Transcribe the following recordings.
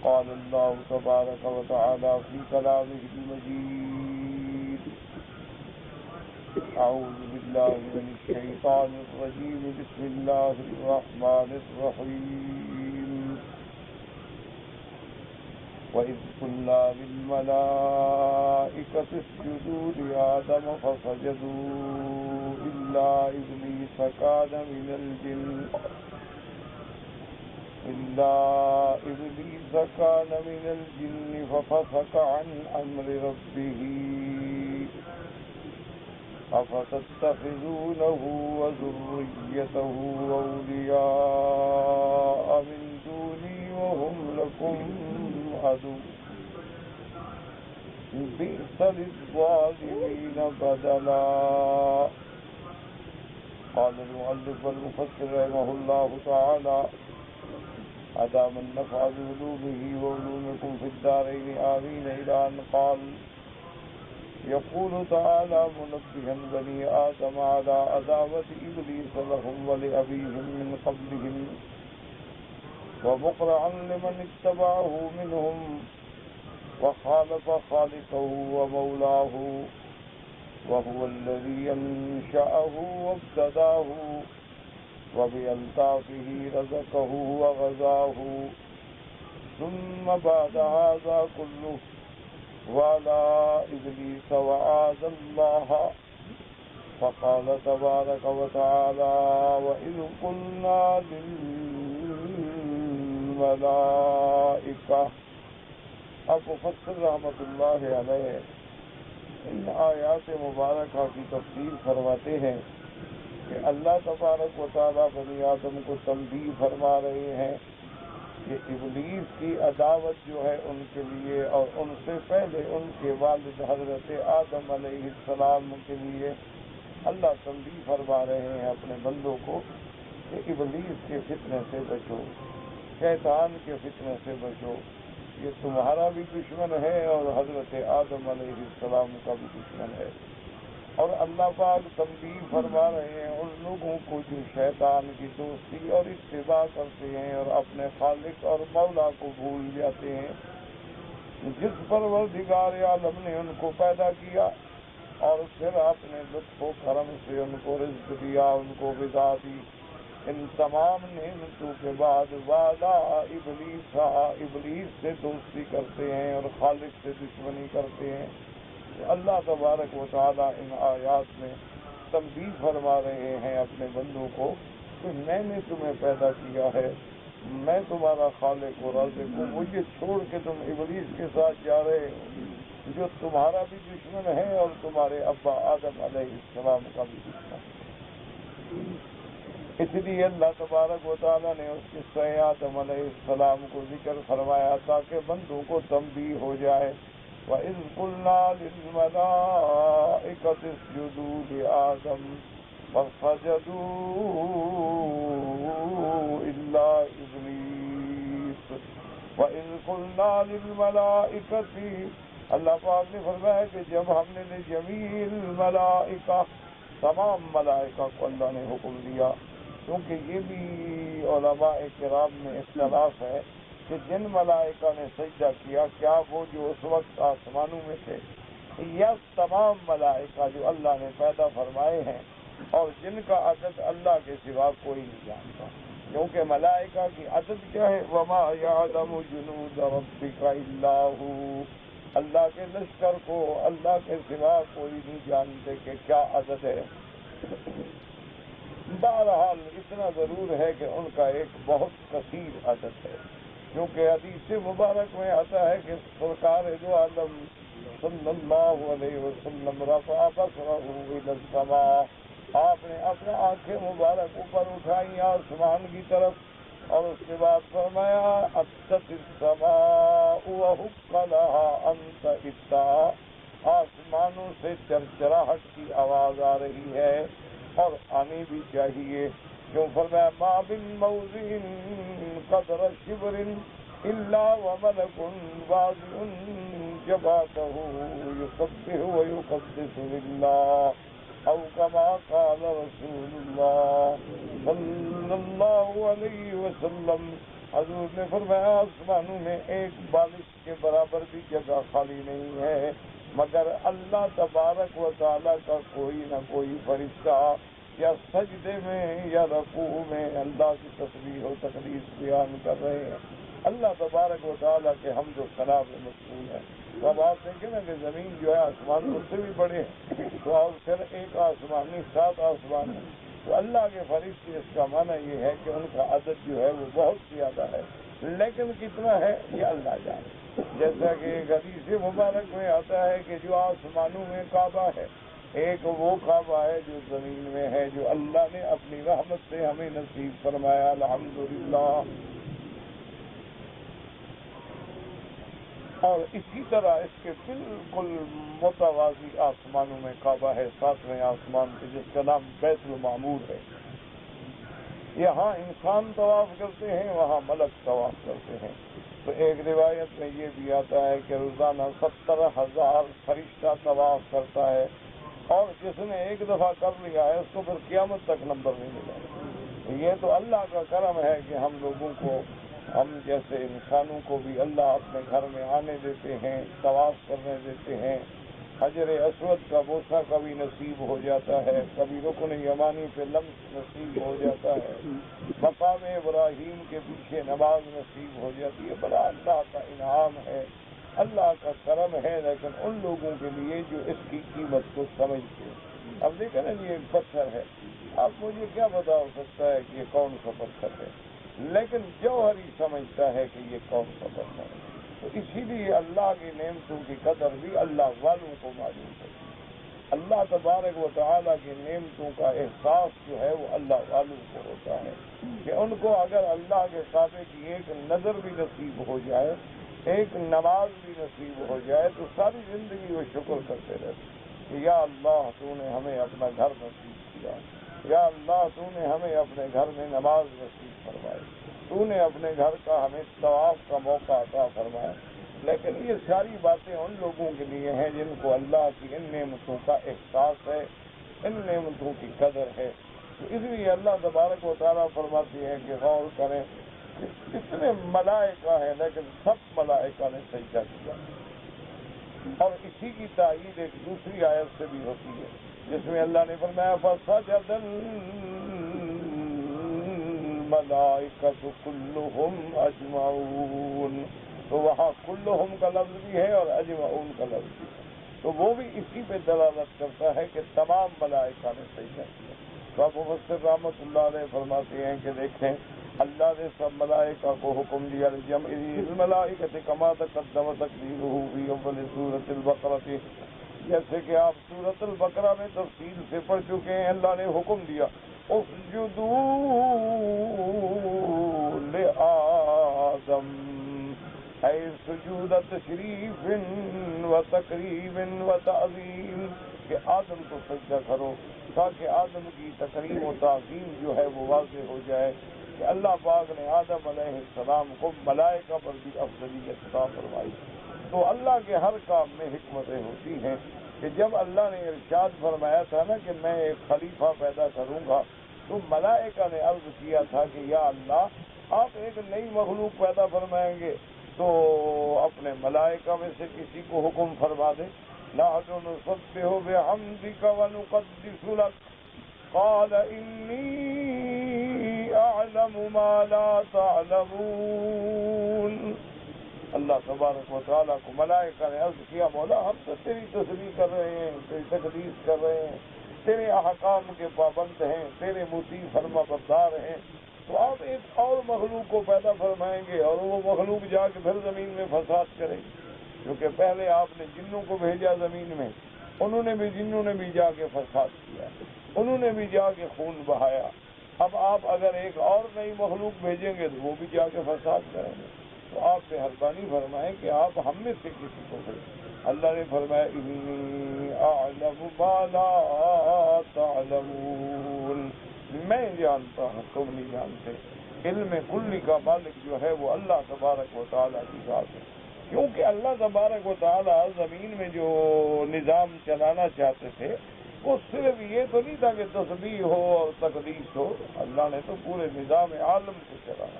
قال الله تبارك وتعالى في كلامه المجيد: أعوذ بالله من الشيطان الرجيم. بسم الله الرحمن الرحيم. وإذ قلنا للملائكة اسجدوا لآدم فسجدوا إلا إبليس كان من الجن ففسق عن أمر ربه أفتتخذونه وذريته أولياء من دوني وهم لكم عدو بئس للظالمين بدلا. قال المؤلف والمفسر رحمه الله تعالى: أدام النفع بعلومه وعلومكم في الدارين آمين. إلى أن قال: يقول تعالى منبها بني آدم على عداوة إبليس لهم ولأبيهم من قبلهم ومقرعا لمن اتبعه منهم وخالف خالقه ومولاه وهو الذي أنشأه وابتداه وبألطافه رزقه وغزاه ثم بعد هذا كله وعلى إبليس وعاذ الله. فقال تبارك وتعالى: وإذ قلنا للملائكة. اب مفسر رحمۃ اللہ علیہ ان آیات مبارکہ کی تفسیر فرماتے ہیں کہ اللہ تبارک و تعالیٰ بنی آدم کو تنبیہ فرما رہے ہیں کہ ابلیس کی عداوت جو ہے ان کے لیے اور ان سے پہلے ان کے والد حضرت آدم علیہ السلام کے لیے اللہ تنبیہ فرما رہے ہیں اپنے بندوں کو کہ ابلیس کے فتنے سے بچو، شیطان کے فتنے سے بچو، یہ تمہارا بھی دشمن ہے اور حضرت آدم علیہ السلام کا بھی دشمن ہے. اور اللہ پاک تنبیہ فرما رہے ہیں ان لوگوں کو جو شیطان کی دوستی اور اتباع کرتے ہیں اور اپنے خالق اور مولا کو بھول جاتے ہیں، جس پروردگار عالم نے ان کو پیدا کیا اور پھر اپنے لطف و کرم سے ان کو رزق دیا، ان کو غذا دی. ان تمام نعمتوں کے بعد والا ابلیس سے دوستی کرتے ہیں اور خالق سے دشمنی کرتے ہیں. اللہ تبارک و تعالیٰ ان آیات میں تنبیہ فرما رہے ہیں اپنے بندوں کو کہ میں نے تمہیں پیدا کیا ہے، میں تمہارا خالق و رازق ہوں. مجھے چھوڑ کے تم ابلیس کے ساتھ جا رہے ہو جو تمہارا بھی دشمن ہے اور تمہارے ابا آدم علیہ السلام کا بھی دشمن ہے. اس لیے اللہ تبارک و تعالیٰ نے اس قصہ آدم علیہ السلام کو ذکر فرمایا تاکہ بندوں کو تنبیہ ہو جائے. وَإِذْ قُلْنَا لِلْمَلَائِكَةِ اسْجُدُوا لِآدَمَ فَسَجَدُوا إِلَّا إِبْلِيسَ. وَإِذْ قُلْنَا لِلْمَلَائِكَةِ اللہ پاک نے فرمایا کہ جب ہم نے لِجَمِيعِ الْمَلَائِكَةِ تمام ملائکہ کو اللہ نے حکم دیا، کیونکہ یہ بھی علماء کرام میں اختلاف ہے کہ جن ملائکہ نے سجدہ کیا کیا وہ جو اس وقت آسمانوں میں تھے یا تمام ملائکہ جو اللہ نے پیدا فرمائے ہیں اور جن کا عدد اللہ کے سوا کوئی نہیں جانتا. کیونکہ ملائکہ کی عدد کیا ہے؟ وما یعلم جنود ربک الا ھو. اللہ کے لشکر کو اللہ کے سوا کوئی نہیں جانتے کہ کیا عدد ہے. بہرحال اتنا ضرور ہے کہ ان کا ایک بہت کثیر عدد ہے، کیونکہ حدیث مبارک میں آتا ہے کہ سرکار دو عالم صلی اللہ علیہ وسلم رفع بصرہ الی السماء، آپ نے اپنے آنکھیں مبارک اوپر اٹھائیں آسمان کی طرف اور اس کے بعد فرمایا اتت السماء وحق لها ان تئتا. آسمانوں سے چرچراہٹ کی آواز آ رہی ہے اور آنی بھی چاہیے. کیوں فرمایا ما من موضع قدر شبر الا وملك واضع جبهته يسبح ويقدس لله او كما قال رسول الله صلى الله عليه وسلم. حضور نے فرمایا آسمانوں میں ایک بالش کے برابر بھی جگہ خالی نہیں ہے مگر اللہ تبارک و تعالیٰ کا کوئی نہ کوئی فرشتہ یا سجدے میں یا رکوع میں اللہ کی تسبیح و تقدیس بیان کر رہے ہیں. اللہ تبارک و تعالیٰ کے حمد و ثنا میں مشغول ہے. تو اب آپ دیکھیں نا کہ زمین جو ہے آسمان ان سے بھی بڑے ہیں تو اب پھر ایک آسمان نہیں 7 آسمان ہیں. تو اللہ کے فرشتے اس کا معنی یہ ہے کہ ان کا عدد جو ہے وہ بہت زیادہ ہے لیکن کتنا ہے یہ اللہ جانے. جیسا کہ حدیث مبارک میں آتا ہے کہ جو آسمانوں میں کعبہ ہے ایک وہ کعبہ ہے جو زمین میں ہے جو اللہ نے اپنی رحمت سے ہمیں نصیب فرمایا الحمدللہ. اور اسی طرح اس کے بالکل متوازی آسمانوں میں کعبہ ہے 7ویں آسمان کے جس کا نام بیت المعمور ہے. یہاں انسان طواف کرتے ہیں وہاں ملک طواف کرتے ہیں. تو ایک روایت میں یہ بھی آتا ہے کہ روزانہ 70,000 فرشتہ طواف کرتا ہے اور جس نے ایک دفعہ کر لیا ہے اس کو پھر قیامت تک نمبر نہیں ملے. یہ تو اللہ کا کرم ہے کہ ہم لوگوں کو ہم جیسے انسانوں کو بھی اللہ اپنے گھر میں آنے دیتے ہیں طواف کرنے دیتے ہیں. حجر اسود کا بوسہ کبھی نصیب ہو جاتا ہے کبھی رکن یمانی پہ لمس نصیب ہو جاتا ہے مقام ابراہیم کے پیچھے نماز نصیب ہو جاتی ہے. بڑا اللہ کا انعام ہے اللہ کا کرم ہے لیکن ان لوگوں کے لیے جو اس کی قیمت کو سمجھتے ہیں. اب دیکھیں نا یہ ایک پتھر ہے اب مجھے کیا پتا ہو سکتا ہے کہ یہ کون سا پتھر ہے لیکن جوہر ہی سمجھتا ہے کہ یہ کون سا پتھر ہے. تو اسی لیے اللہ کی نعمتوں کی قدر بھی اللہ والوں کو معلوم ہے. اللہ تبارک و تعالیٰ کی نعمتوں کا احساس جو ہے وہ اللہ والوں کو ہوتا ہے کہ ان کو اگر اللہ کے کعبے کی ایک نظر بھی نصیب ہو جائے ایک نماز بھی نصیب ہو جائے تو ساری زندگی وہ شکر کرتے رہتے کہ یا اللہ تو نے ہمیں اپنا گھر نصیب کیا یا اللہ تو نے ہمیں اپنے گھر میں نماز نصیب فرمائی تو نے اپنے گھر کا ہمیں طواف کا موقع عطا فرمایا. لیکن یہ ساری باتیں ان لوگوں کے لیے ہیں جن کو اللہ کی ان نعمتوں کا احساس ہے ان نعمتوں کی قدر ہے. تو اس لیے اللہ تبارک و تعالیٰ فرماتے ہیں کہ غور کریں اتنے ملائکہ ہیں لیکن سب ملائکہ نے سجدہ کیا. اور اسی کی تائید ایک دوسری آیت سے بھی ہوتی ہے جس میں اللہ نے فرمایا فسجد الملائکۃ کلھم اجمعون. تو وہاں کلھم کا لفظ بھی ہے اور اجمعون کا لفظ بھی ہے تو وہ بھی اسی پہ دلالت کرتا ہے کہ تمام ملائکہ نے سجدہ کیا. تو اب مفسر رحمۃ اللہ علیہ فرماتے ہیں کہ دیکھیں اللہ نے سب ملائکہ کو حکم دیا جمع الملائکۃ کما تقدم تقدیرہ فی اول سورۃ البقرہ جیسے کہ آپ سورۃ البقرہ میں تفصیل سے پڑھ چکے ہیں. اللہ نے حکم دیا اسجدوا لآدم اے سجود تشریف و تکریم و تعظیم کہ آدم کو سجدہ کرو تاکہ آدم کی تکریم و تعظیم جو ہے وہ واضح ہو جائے کہ اللہ پاک نے آدم علیہ السلام کو ملائکہ پر بھی افضلیت عطا فرمائی. تو اللہ کے ہر کام میں حکمتیں ہوتی ہیں کہ جب اللہ نے ارشاد فرمایا تھا نا کہ میں ایک خلیفہ پیدا کروں گا تو ملائکہ نے عرض کیا تھا کہ یا اللہ آپ ایک نئی مخلوق پیدا فرمائیں گے تو اپنے ملائکہ میں سے کسی کو حکم فرما دیں نحن نسبح بحمدک ونقدس لک قال انی اعلم ما لا تعلمون. اللہ تبارک و تعالیٰ کو ملائکہ نے عرض کیا مولا ہم تو تیری تسبیح کر رہے ہیں تیری تقدیس کر رہے ہیں تیرے احکام کے پابند ہیں تیرے مطیع فرما بردار ہیں تو آپ ایک اور مخلوق کو پیدا فرمائیں گے اور وہ مخلوق جا کے پھر زمین میں فساد کرے کیونکہ پہلے آپ نے جنوں کو بھیجا زمین میں جنوں نے بھی جا کے فساد کیا انہوں نے بھی جا کے خون بہایا. اب آپ اگر ایک اور نئی مخلوق بھیجیں گے تو وہ بھی جا کے فساد کریں گے تو آپ مہربانی فرمائیں کہ آپ ہم میں سے کسی کو بھیجیں. اللہ نے فرمایا انی اعلم ما لا تعلمون میں جانتا ہوں تم نہیں جانتے. علم کلی کا مالک جو ہے وہ اللہ تبارک و تعالیٰ کی ذات ہے کیونکہ اللہ تبارک و تعالیٰ زمین میں جو نظام چلانا چاہتے تھے وہ صرف یہ تو نہیں تھا کہ تسبیح ہو اور تقدیس ہو اللہ نے تو پورے نظام عالم کو چلانا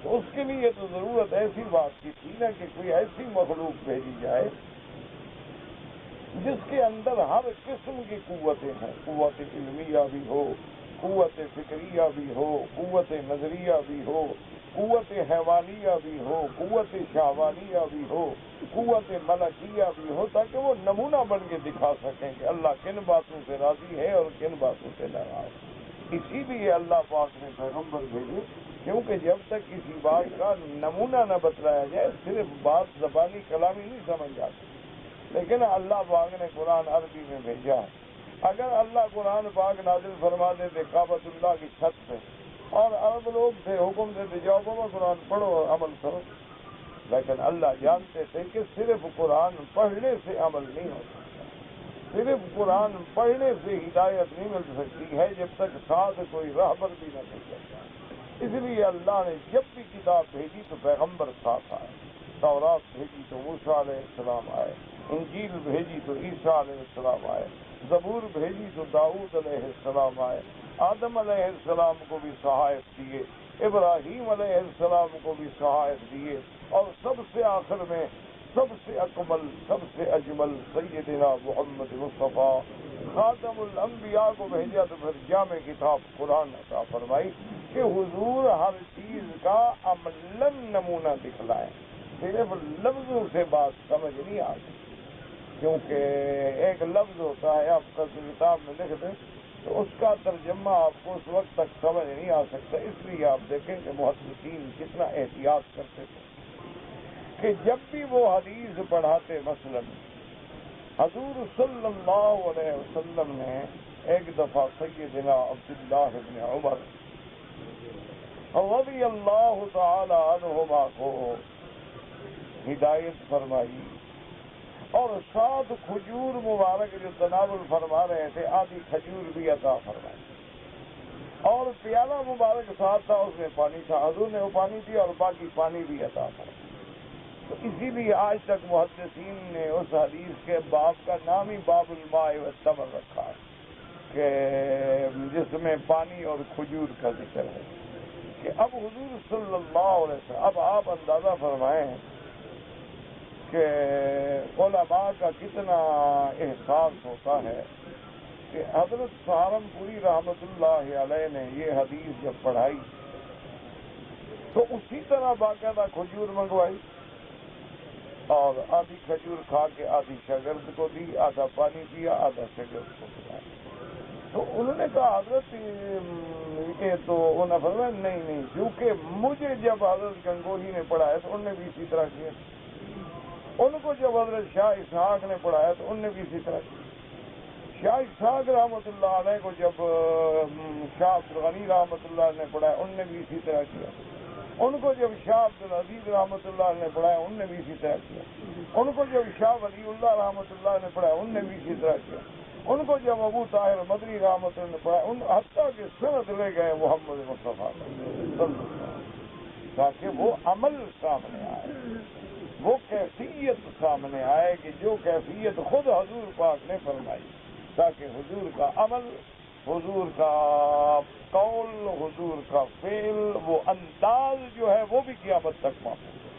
تو اس کے لیے تو ضرورت ایسی بات کی تھی نا کہ کوئی ایسی مخلوق بھیجی جائے جس کے اندر ہر قسم کی قوتیں ہیں، قوت علمیہ بھی ہو، قوت فکریہ بھی ہو، قوت نظریہ بھی ہو، قوت حیوانیہ بھی ہو، قوت شہوانیہ بھی ہو، قوت ملکیہ بھی ہو، تاکہ وہ نمونہ بن کے دکھا سکیں کہ اللہ کن باتوں سے راضی ہے اور کن باتوں سے ناراض۔ اسی لیے اللہ پاک نے پیغمبر بھیجے، کیونکہ جب تک کسی بات کا نمونہ نہ بتلایا جائے صرف بات زبانی کلامی نہیں سمجھ جاتی۔ لیکن اللہ پاک نے قرآن عربی میں بھیجا ہے۔ اگر اللہ قرآن پاک نازل فرما دیتے کعبۃ اللہ کی چھت پہ اور عرب لوگ سے حکم دیتے جاؤ بابا قرآن پڑھو اور عمل کرو، لیکن اللہ جانتے تھے کہ صرف قرآن پڑھنے سے عمل نہیں ہو سکتا، صرف قرآن پڑھنے سے ہدایت نہیں مل سکتی ہے جب تک ساتھ کوئی راہبر بھی نہ مل جاتا۔ اس لیے اللہ نے جب بھی کتاب بھیجی تو پیغمبر ساتھ آئے، تورات بھیجی تو موسیٰ علیہ السلام آئے، انجیل بھیجی تو عیسیٰ علیہ السلام آئے، زبور بھیجی تو داؤد علیہ السلام آئے، آدم علیہ السلام کو بھی صحائف دیے، ابراہیم علیہ السلام کو بھی صحائف دیے، اور سب سے آخر میں سب سے اکمل سب سے اجمل سیدنا محمد مصطفیٰ خاتم الانبیاء کو بھیجا تو پھر جامع کتاب قرآن عطا فرمائی کہ حضور ہر چیز کا عملاً نمونہ دکھلائیں، صرف لفظوں سے بات سمجھ نہیں آتی، کیونکہ ایک لفظ ہوتا ہے آپ کا کتاب میں لکھ دیں تو اس کا ترجمہ آپ کو اس وقت تک سمجھ نہیں آ سکتا۔ اس لیے آپ دیکھیں کہ محدثین کتنا احتیاط کرتے تھے کہ جب بھی وہ حدیث پڑھاتے، مثلا حضور صلی اللہ علیہ وسلم نے ایک دفعہ سیدنا عبداللہ ابن عمر رضی اللہ تعالی عنہما کو ہدایت فرمائی اور ساتھ کھجور مبارک جو تناول فرما رہے تھے آدھی کھجور بھی عطا فرمائی، اور پیالہ مبارک ساتھ تھا اس میں پانی تھا، حضور نے وہ پانی پیا اور باقی پانی بھی عطا فرمائی۔ تو اسی لیے آج تک محدثین نے اس حدیث کے باب کا نام ہی باب الماء والتمر رکھا ہے کہ جس میں پانی اور کھجور کا ذکر ہے، کہ اب حضور صلی اللہ علیہ وسلم، اب آپ اندازہ فرمائیں کہ علماء کا کتنا احساس ہوتا ہے کہ حضرت سہارنپوری رحمت اللہ علیہ نے یہ حدیث جب پڑھائی تو اسی طرح باقاعدہ کھجور منگوائی اور آدھی کھجور کھا کے آدھی شاگرد کو دی، آدھا پانی پیا، آدھا شاگرد کو پلایا۔ تو انہوں نے کہا حضرت یہ تو انہوں نے فرمایا نہیں، کیونکہ مجھے جب حضرت گنگوہی نے پڑھایا تو انہوں نے بھی اسی طرح کیا، ان کو جب حضرت شاہ اسحاق نے پڑھایا تو انہوں نے بھی اسی طرح کیا، شاہ اسحاق رحمۃ اللہ علیہ کو جب شاہ عبدالغنی رحمۃ اللہ نے پڑھایا انہوں نے بھی اسی طرح کیا، ان کو جب شاہ عبدالعزیز رحمۃ اللہ نے پڑھایا انہوں نے بھی اسی طرح کیا، ان کو جب شاہ ولی اللہ رحمۃ اللہ نے پڑھایا انہوں نے بھی اسی طرح کیا، ان کو جب ابو طاہر مدنی رحمۃ اللہ نے پڑھایا، حتیٰ کہ سند لے گئے محمد مصطفیٰ صلی اللہ علیہ وسلم، تاکہ وہ عمل سامنے آئے، وہ کیفیت سامنے آئے کہ جو کیفیت خود حضور پاک نے فرمائی، تاکہ حضور کا عمل، حضور کا قول، حضور کا فعل، وہ انداز جو ہے وہ بھی قیامت تک محفوظ ہے۔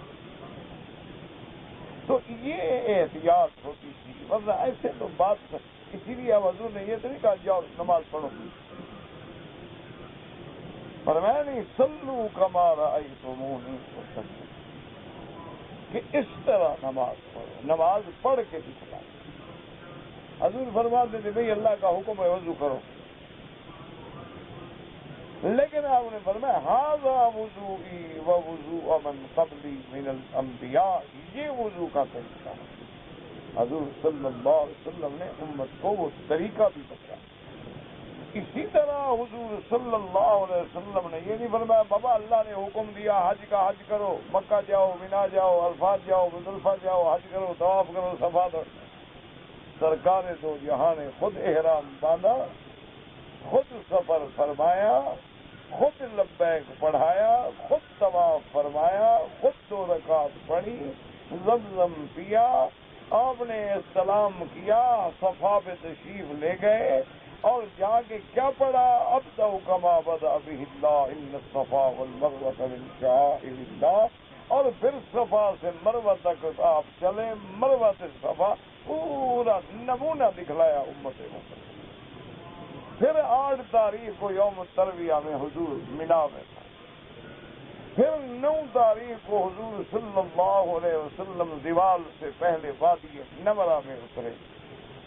تو یہ احتیاط ہوتی تھی، ورنہ ایسے تو بات، اسی لیے اب حضور نے یہ تو نہیں کہا جاؤ نماز پڑھو، فرمایا نہیں صلو کما رأیتمونی اصلی، کہ اس طرح نماز پڑھو، نماز پڑھ کے دکھلاؤ۔ حضور فرماتے تھے بھئی اللہ کا حکم ہے وضو کرو، لیکن آپ نے فرمایا ھذا وضوئی ووضوء من قبلی من الانبیاء، یہ وضو کا طریقہ ہے۔ حضور صلی اللہ علیہ وسلم نے امت کو وہ طریقہ بھی بتایا۔ اسی طرح حضور صلی اللہ علیہ وسلم نے یہ نہیں فرمایا بابا اللہ نے حکم دیا حج کا حج کرو، مکہ جاؤ، مینا جاؤ، عرفات جاؤ، مزدلفہ جاؤ، حج کرو، طواف کرو، صفا کرو۔ سرکار دو جہاں نے خود احرام باندھا، خود سفر فرمایا، خود لبیک پڑھایا، خود طواف فرمایا، خود 2 رکعت پڑھی، زمزم پیا، آپ نے استلام کیا، صفا پہ تشریف لے گئے، اور جا کے کیا پڑھا؟ ابدأ کما بدأ به اللہ ان الصفا والمروۃ من شعائر اللہ، اور پھر صفا سے مروہ تک آپ چلیں، مروہ سے صفا، پورا نمونہ دکھلایا امت محمد۔ پھر 8 تاریخ کو یوم الترویہ میں حضور منا میں تھا، پھر 9 تاریخ کو حضور صلی اللہ علیہ وسلم زوال سے پہلے وادی نمرہ میں اترے،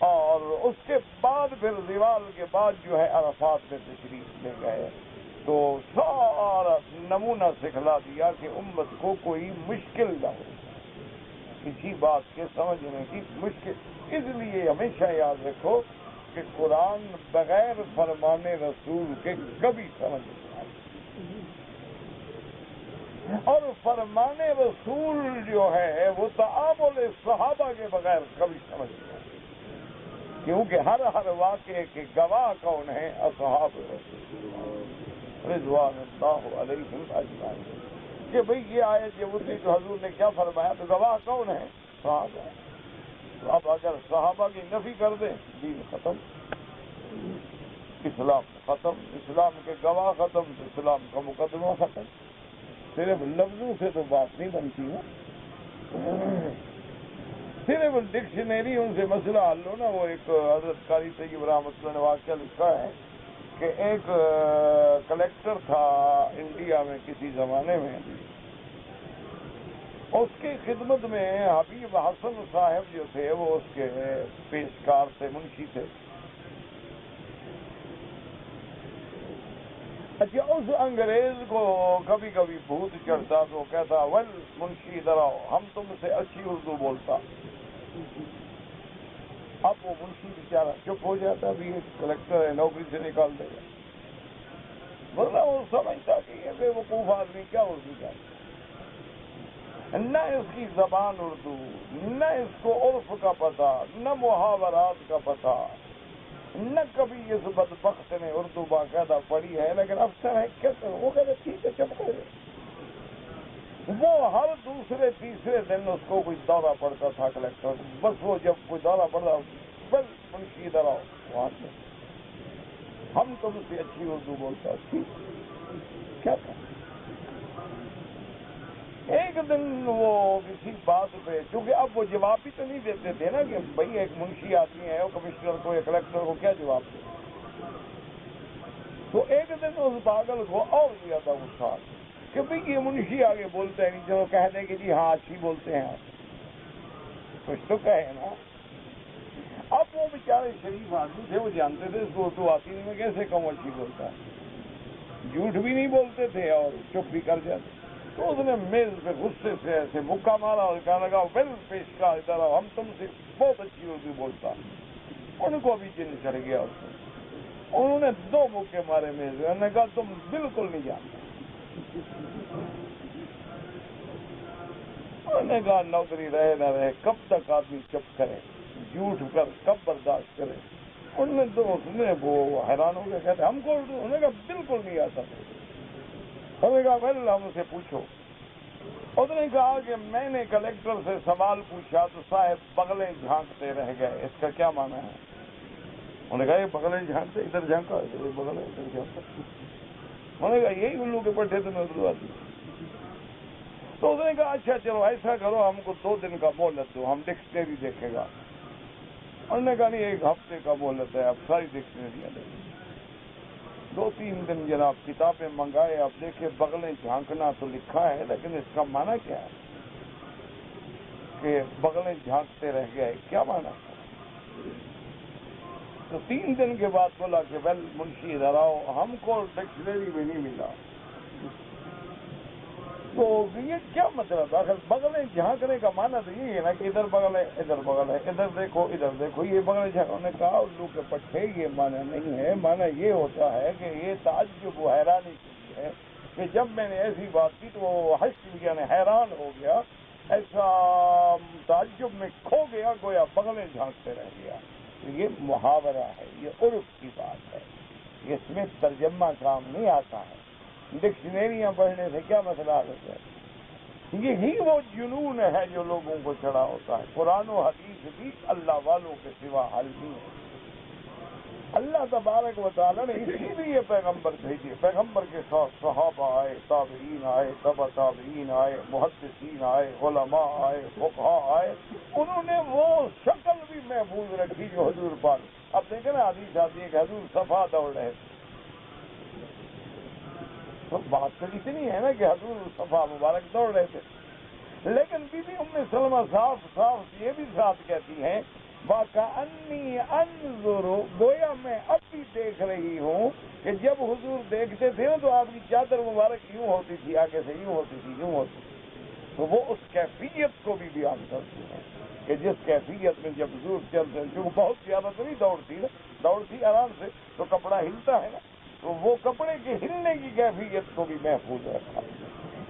اور اس کے بعد پھر زوال کے بعد جو ہے عرفات میں تشریف لے گئے۔ تو سارا نمونہ سکھلا دیا کہ امت کو کوئی مشکل نہ ہو، کسی بات کے سمجھنے کی مشکل۔ اس لیے ہمیشہ یاد رکھو کہ قرآن بغیر فرمان رسول کے کبھی سمجھ نہیں آتا، اور فرمان رسول جو ہے وہ تعامل صحابہ کے بغیر کبھی سمجھ نہیں آتا، کیونکہ ہر واقعے کے گواہ کون ہیں؟ اصحاب رسول رضوان اللہ علیہم اجمعین، کہ بھئی یہ آیت یہ ہوتی تو حضور نے کیا فرمایا، تو گواہ کون ہیں؟ صحابہ۔ تو اب اگر صحابہ کی نفی کر دیں، دین ختم، اسلام ختم، اسلام کے گواہ ختم، تو اسلام کا مقدمہ ختم۔ صرف لفظوں سے تو بات نہیں بنتی ہے، صرف ڈکشنریوں سے مسئلہ حل ہو نا۔ وہ ایک حضرت قاری طیب رحمۃ اللہ نے واقعہ لکھا ہے کہ ایک کلیکٹر تھا انڈیا میں کسی زمانے میں، اس کی خدمت میں حبیب حسن صاحب جو تھے وہ اس کے پیشکار تھے، منشی تھے۔ اچھا، اس انگریز کو کبھی کبھی بھوت چڑھتا تو کہتا، ول منشی ادھر آؤ، ہم تم سے اچھی اردو بولتا۔ اب وہ منشی بیچارہ چپ ہو جاتا، بھی کلیکٹر ہے نوکری سے نکال دے گا، ورنہ وہ سمجھتا کہ یہ بے وقوف آدمی کیا اردو جانتا، نہ اس کی زبان اردو، نہ اس کو عرف کا پتہ، نہ محاورات کا پتہ، نہ کبھی اس بدبخت نے اردو باقاعدہ پڑھی ہے، لیکن افسر ہے کیا کروں؟ وہ کہتے ٹھیک ہے چپ کرے۔ وہ ہر دوسرے تیسرے دن اس کو کوئی دورہ پڑتا تھا کلیکٹر، بس وہ جب کوئی دورہ پڑتا، بس منشی ادھر آؤ، وہاں سے ہم تم سے اچھی اردو بولتا، ٹھیک کیا کریں۔ ایک دن وہ کسی بات پہ، چونکہ اب وہ جواب بھی تو نہیں دیتے تھے نا کہ بھئی ایک منشی آدمی ہے، وہ کمشنر کو یا کلیکٹر کو کیا جواب دے۔ تو ایک دن اس پاگل کو اور زیادہ غصہ آ گیا کہ بھئی یہ منشی آگے بولتے ہیں نہیں، چلو کہہ دیں کہ جی ہاں اچھی بولتے ہیں آپ، کچھ تو کہے نا۔ اب وہ بیچارے شریف آدمی تھے، وہ جانتے تھے اس کو اردو آتی نہیں، میں کیسے کہوں اچھی بولتا ہے، جھوٹ بھی نہیں بولتے تھے اور چپ بھی کر جاتے۔ تو اس نے میز پہ غصے سے ایسے مکہ مارا اور کہنے لگا، ویل پیشکار ادھر آؤ، ہم تم سے بہت اچھی اردو بولتا۔ ان کو بھی جن چڑھ گیا اس میں، انہوں نے 2 مکے مارے میز پہ، انہوں نے کہا تم بالکل نہیں جانتے۔ انہوں نے کہا نوکری رہے نہ رہے، کب تک آدمی چپ کرے، جھوٹ کر کب برداشت کرے۔ انہوں نے تو وہ حیران ہو گئے، کہتے ہم کو اردو، انہوں نے کہا بالکل نہیں آتا۔ انہوں نے کہا ویل ہم اسے پوچھو۔ اس نے کہا کہ میں نے کلیکٹر سے سوال پوچھا تو صاحب بغلیں جھانکتے رہ گئے، اس کا کیا معنی ہے؟ انہوں نے کہا یہ بغلیں جھانکتے، ادھر جھانکا، بغلیں ادھر جھانکا۔ انہوں نے کہا یہی الو کے پٹھے تمہیں اردو آتی۔ تو اس نے کہا اچھا چلو ایسا کرو، ہم کو 2 دن کا مہلت دو، ہم ڈکشنری دیکھے گا۔ انہوں نے کہا نہیں 1 ہفتے کا مہلت ہے، اب ساری ڈکشنریاں دیکھیں۔ 2-3 دن جناب کتابیں منگائے، اب دیکھے بغلیں جھانکنا تو لکھا ہے، لیکن اس کا معنی کیا ہے کہ بغلیں جھانکتے رہ گئے، کیا معنی ہے؟ تو 3 دن کے بعد بولا کہ ویل منشی ادھر آؤ، ہم کو ڈکشنری میں نہیں ملا۔ تو یہ کیا مطلب؟ آخر بغلیں جھانکنے کا معنی تو یہی ہے نا کہ ادھر بغل ہے، ادھر بغل ہے، ادھر دیکھو ادھر دیکھو، یہ بغلیں جھانکنے۔ انہوں نے کہا الو کے پٹھے یہ معنی نہیں ہے، معنی یہ ہوتا ہے کہ یہ تعجب و حیرانی کے لیے ہے کہ جب میں نے ایسی بات کی تو وہ حش یعنی حیران ہو گیا، ایسا تعجب میں کھو گیا، گویا بغلیں جھانکتے رہ گیا۔ تو یہ محاورہ ہے، یہ عرف کی بات ہے، اس میں ترجمہ کام نہیں آتا ہے۔ ڈکشنریاں پڑھنے سے کیا مسئلہ ہوتا ہے؟ یہی وہ جنون ہے جو لوگوں کو چڑھا ہوتا ہے۔ قرآن و حدیث بھی اللہ والوں کے سوا حل نہیں ہے۔ اللہ تبارک و تعالیٰ نے اسی لیے پیغمبر بھیجے، پیغمبر کے ساتھ صحابہ آئے، تابعین آئے، تبع تابعین آئے، محدثین آئے، علماء آئے، فقہاء آئے، انہوں نے وہ شکل بھی محفوظ رکھی جو حضور پاک، اب دیکھیں نا حدیث آتی ہے کہ حضور صفا دوڑ رہے تھے، تو بات تو اتنی ہے نا کہ حضور صفا مبارک دوڑ رہے تھے، لیکن بی بی ام سلمہ صاف صاف یہ بھی ساتھ کہتی ہیں وَكَأَنِّي أَنظُرُ، گویا میں اب بھی دیکھ رہی ہوں کہ جب حضور دیکھتے تھے تو آپ کی چادر مبارک یوں ہوتی تھی، آگے سے یوں ہوتی تھی، یوں ہوتی تھی، تو وہ اس کیفیت کو بھی بیان کرتی ہیں کہ جس کیفیت میں جب حضور چلتے ہیں، کیونکہ بہت زیادہ تو نہیں دوڑتی نا، دوڑتی آرام سے تو کپڑا ہلتا ہے نا، تو وہ کپڑے کے ہلنے کی کیفیت کو بھی محفوظ رکھا،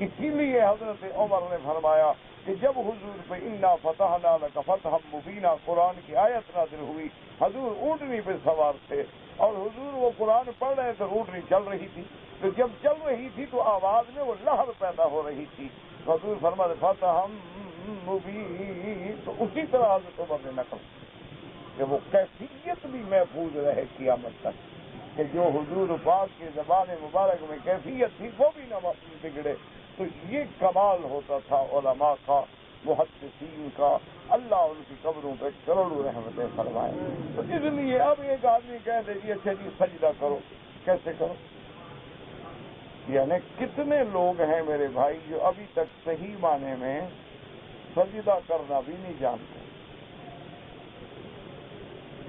اسی لیے حضرت عمر نے فرمایا کہ جب حضور پہ انا فتحنا لک فتحا مبینا قرآن کی آیت نازل ہوئی، حضور اونٹنی پہ سوار تھے اور حضور وہ قرآن پڑھ رہے تھے، اونٹنی چل رہی تھی، تو جب چل رہی تھی تو آواز میں وہ لہر پیدا ہو رہی تھی، تو حضور فرماتے فتحا مبین، تو اسی طرح حضرت عمر نے نقل کہ وہ کیفیت بھی محفوظ رہے قیامت تک، کہ جو حضور پاک کے زبان مبارک میں کیفیت تھی وہ بھی نہ بگڑے، تو یہ کمال ہوتا تھا علماء کا، محدثین کا، اللہ ان کی قبروں پہ کروڑوں رحمتیں فرمائے۔ تو اس لیے اب ایک آدمی کہہ دے جی اچھا جی سجدہ کرو، کیسے کرو؟ یعنی کتنے لوگ ہیں میرے بھائی جو ابھی تک صحیح معنی میں سجدہ کرنا بھی نہیں جانتے،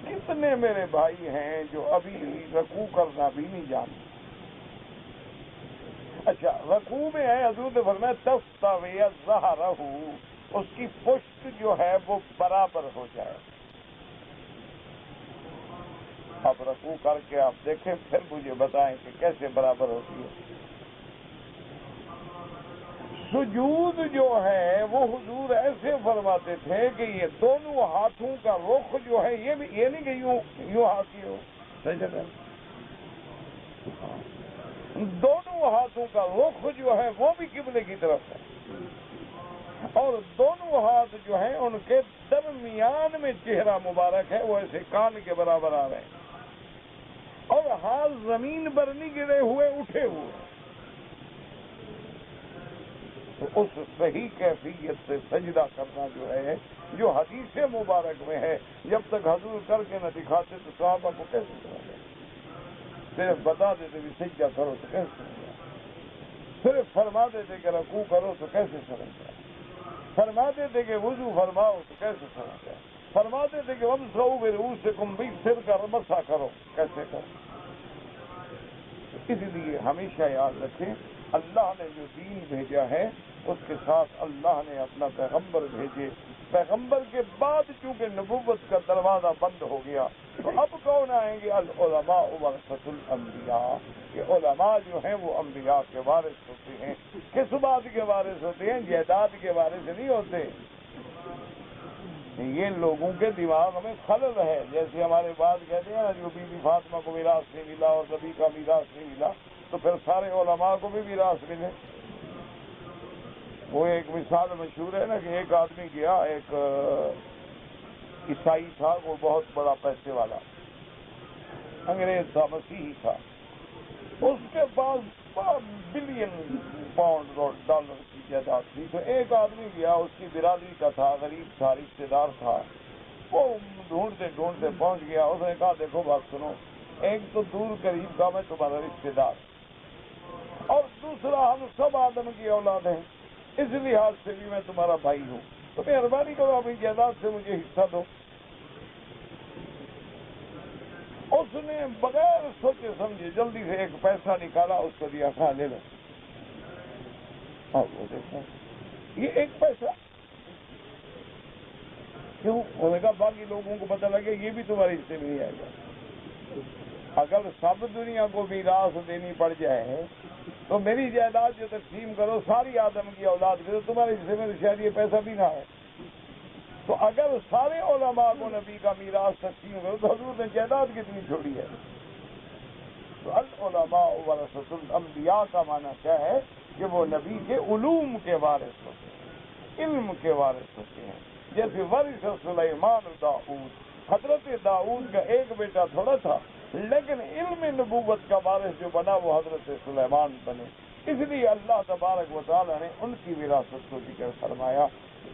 کتنے میرے بھائی ہیں جو ابھی رکوع کرنا بھی نہیں جانتے۔ اچھا رکوع میں ہے، حضور نے فرمایا تستوی ظہرہ، اس کی پشت جو ہے وہ برابر ہو جائے۔ اب رکوع کر کے آپ دیکھیں پھر مجھے بتائیں کہ کیسے برابر ہوتی ہے۔ سجود جو ہے وہ حضور ایسے فرماتے تھے کہ یہ دونوں ہاتھوں کا رخ جو ہے یہ بھی، یہ نہیں کہ یوں ہاتھ ہی ہو، دونوں ہاتھوں کا رخ جو ہے وہ بھی قبلے کی طرف ہے، اور دونوں ہاتھ جو ہیں ان کے درمیان میں چہرہ مبارک ہے، وہ ایسے کان کے برابر آ رہے ہیں، اور ہاتھ زمین پر نہیں گرے ہوئے، اٹھے ہوئے۔ تو اس صحیح کیفیت سے سجدہ کرنا جو ہے، جو حدیث مبارک میں ہے، جب تک حضور کر کے نہ دکھاتے تو صحابہ کو کیسے سمجھا؟ صرف بتا دیتے کہ سجدہ کرو تو کیسے سمجھا؟ صرف فرما دیتے کہ رکوع کرو تو کیسے سمجھا؟ فرما دیتے کہ وضو فرماؤ تو کیسے سمجھا؟ فرما دیتے کہ وامسحوا برؤوسکم، بھی سر کا مسح کرو، کیسے کرو؟ اس لیے ہمیشہ یاد رکھیں اللہ نے جو دین بھیجا ہے اس کے ساتھ اللہ نے اپنا پیغمبر بھیجے، پیغمبر کے بعد چونکہ نبوت کا دروازہ بند ہو گیا تو اب کون آئیں گے؟ العلماء ورثۃ الانبیاء، کہ علماء جو ہیں وہ انبیاء کے وارث ہوتے ہیں۔ کس بات کے وارث ہوتے ہیں؟ جائیداد کے وارث نہیں ہوتے۔ یہ لوگوں کے دماغ میں خلل ہے، جیسے ہمارے بات کہتے ہیں نا جو بی بی فاطمہ کو میراث نہیں ملا اور نبی کا میراث نہیں ملا تو پھر سارے علماء کو بھی میراث ملے۔ وہ ایک مثال مشہور ہے نا کہ ایک آدمی گیا، ایک عیسائی تھا، وہ بہت بڑا پیسے والا انگریز تھا، مسیحی تھا، اس کے پاس بلین پاؤنڈ ڈالر کی جائیداد تھی، تو ایک آدمی گیا، اس کی برادری کا تھا، غریب تھا، رشتے دار تھا، وہ ڈھونڈتے ڈھونڈتے پہنچ گیا، اس نے کہا دیکھو بات سنو، ایک تو دور قریب کا میں تمہارا رشتے دار، اور دوسرا ہم سب آدم کی اولاد ہیں، اس لحاظ سے بھی میں تمہارا بھائی ہوں، تو مہربانی کرو اپنی جائیداد سے مجھے حصہ دو۔ اس نے بغیر سوچے سمجھے جلدی سے ایک پیسہ نکالا، اس کو دیا، کہا لے لو۔ اور وہ دیکھا یہ ایک پیسہ کیوں؟ انہوں نے کہا باقی لوگوں کو پتہ لگے یہ بھی تمہارے حصے میں نہیں آئے گا۔ اگر سب دنیا کو میراث دینی پڑ جائے تو میری جائیداد جو تقسیم کرو ساری آدم کی اولاد کرو، تمہارے حصے میں شاید یہ پیسہ بھی نہ ہے۔ تو اگر سارے علماء کو نبی کا میراث تقسیم کرو تو حضور نے جائیداد کتنی چھوڑی ہے؟ تو العلماء ورثۃ الانبیاء کا معنی کیا ہے کہ وہ نبی کے علوم کے وارث ہوتے ہیں، علم کے وارث ہوتے ہیں، جیسے ورث سلیمان داؤد، حضرت داؤد کا ایک بیٹا تھوڑا تھا، لیکن علم نبوت کا وارث جو بنا وہ حضرت سلیمان بنے، اس لیے اللہ تبارک و تعالیٰ نے ان کی وراثت کو ذکر فرمایا۔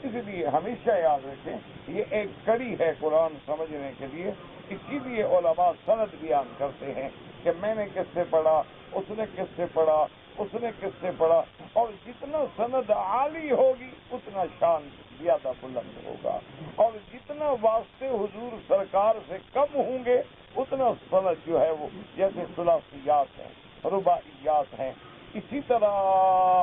اس لیے ہمیشہ یاد رکھیں یہ ایک کڑی ہے قرآن سمجھنے کے لیے، اسی لیے علماء سند بیان کرتے ہیں کہ میں نے کس سے پڑھا، اس نے کس سے پڑھا، اس نے کس سے پڑھا، اور جتنا سند عالی ہوگی اتنا شان زیادہ بلند ہوگا، اور جتنا واسطے حضور سرکار سے کم ہوں گے اتنا سند جو ہے وہ جیسے ثلاثیات ہیں، رباعیات ہیں، اسی طرح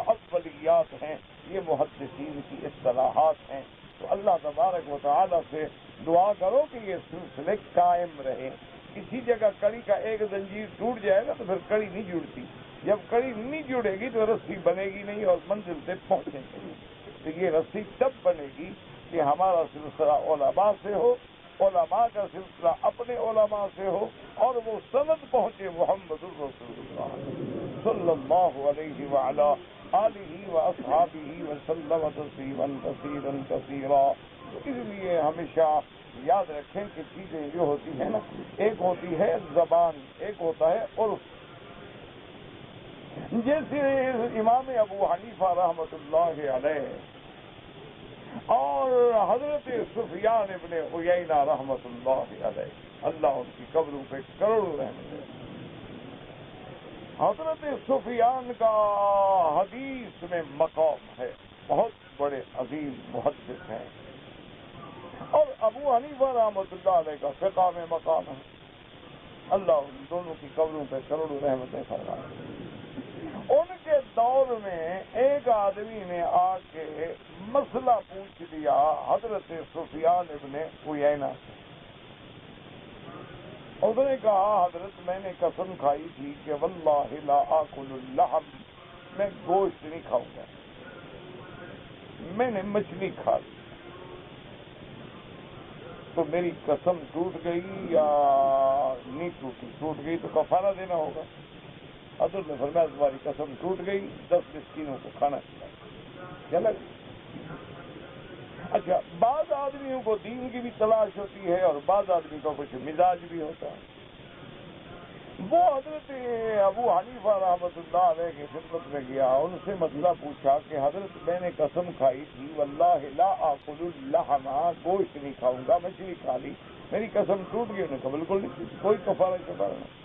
اولیات ہیں، یہ محدثین کی اصطلاحات ہیں۔ تو اللہ تبارک و تعالیٰ سے دعا کرو کہ یہ سلسلے قائم رہے۔ کسی جگہ کڑی کا ایک زنجیر ٹوٹ جائے گا تو پھر کڑی نہیں جڑتی، جب کڑی نہیں جڑے گی تو رسی بنے گی نہیں اور منزل سے پہنچے گی۔ تو یہ رسی تب بنے گی کہ ہمارا سلسلہ علماء سے ہو، علماء کا سلسلہ اپنے علماء سے ہو، اور وہ سند پہنچے محمد الرسول اللہ صلی اللہ علیہ وعلا آلہ واصحابہ وسلم تسلیما کثیرا کثیرا۔ اس لیے ہمیشہ یاد رکھیں کہ چیزیں جو ہوتی ہیں نا، ایک ہوتی ہے زبان، ایک ہوتا ہے عرف۔ جیسے امام ابو حنیفہ رحمۃ اللہ علیہ اور حضرت سفیان ابن عیینہ رحمۃ اللہ علیہ، اللہ ان کی قبروں پہ کروڑوں رحمت۔ حضرت سفیان کا حدیث میں مقام ہے، بہت بڑے عظیم محدث ہیں، اور ابو حنیفہ رحمۃ اللہ علیہ کا فقہ میں مقام ہے، اللہ ان دونوں کی قبروں پہ کروڑوں رحمتیں فرمائے۔ ان کے دور میں ایک آدمی نے آ کے مسئلہ پوچھ لیا حضرت سفیان ابن عیینہ، اس نے کہا حضرت میں نے قسم کھائی تھی کہ واللہ لا آکل اللحم، میں گوشت نہیں کھاؤں گا، میں نے مچھلی کھا لی، تو میری قسم ٹوٹ گئی یا نہیں ٹوٹی؟ ٹوٹ گئی تو کفارہ دینا ہوگا۔ حضرت نے فرمایا تمہاری قسم ٹوٹ گئی، 10 مسکینوں کو کھانا کھلاؤ۔ اچھا، بعض آدمیوں کو دین کی بھی تلاش ہوتی ہے اور بعض آدمی کا کچھ مزاج بھی ہوتا ہے۔ وہ حضرت ابو حنیفہ رحمۃ اللہ علیہ کی خدمت میں گیا، ان سے مسئلہ پوچھا کہ حضرت میں نے قسم کھائی تھی واللہ لا آکل اللحم، گوشت نہیں کھاؤں گا، مچھلی کھا لی، میری قسم ٹوٹ گئی۔ انہوں نے کہا بالکل نہیں، کوئی کفارہ نہیں۔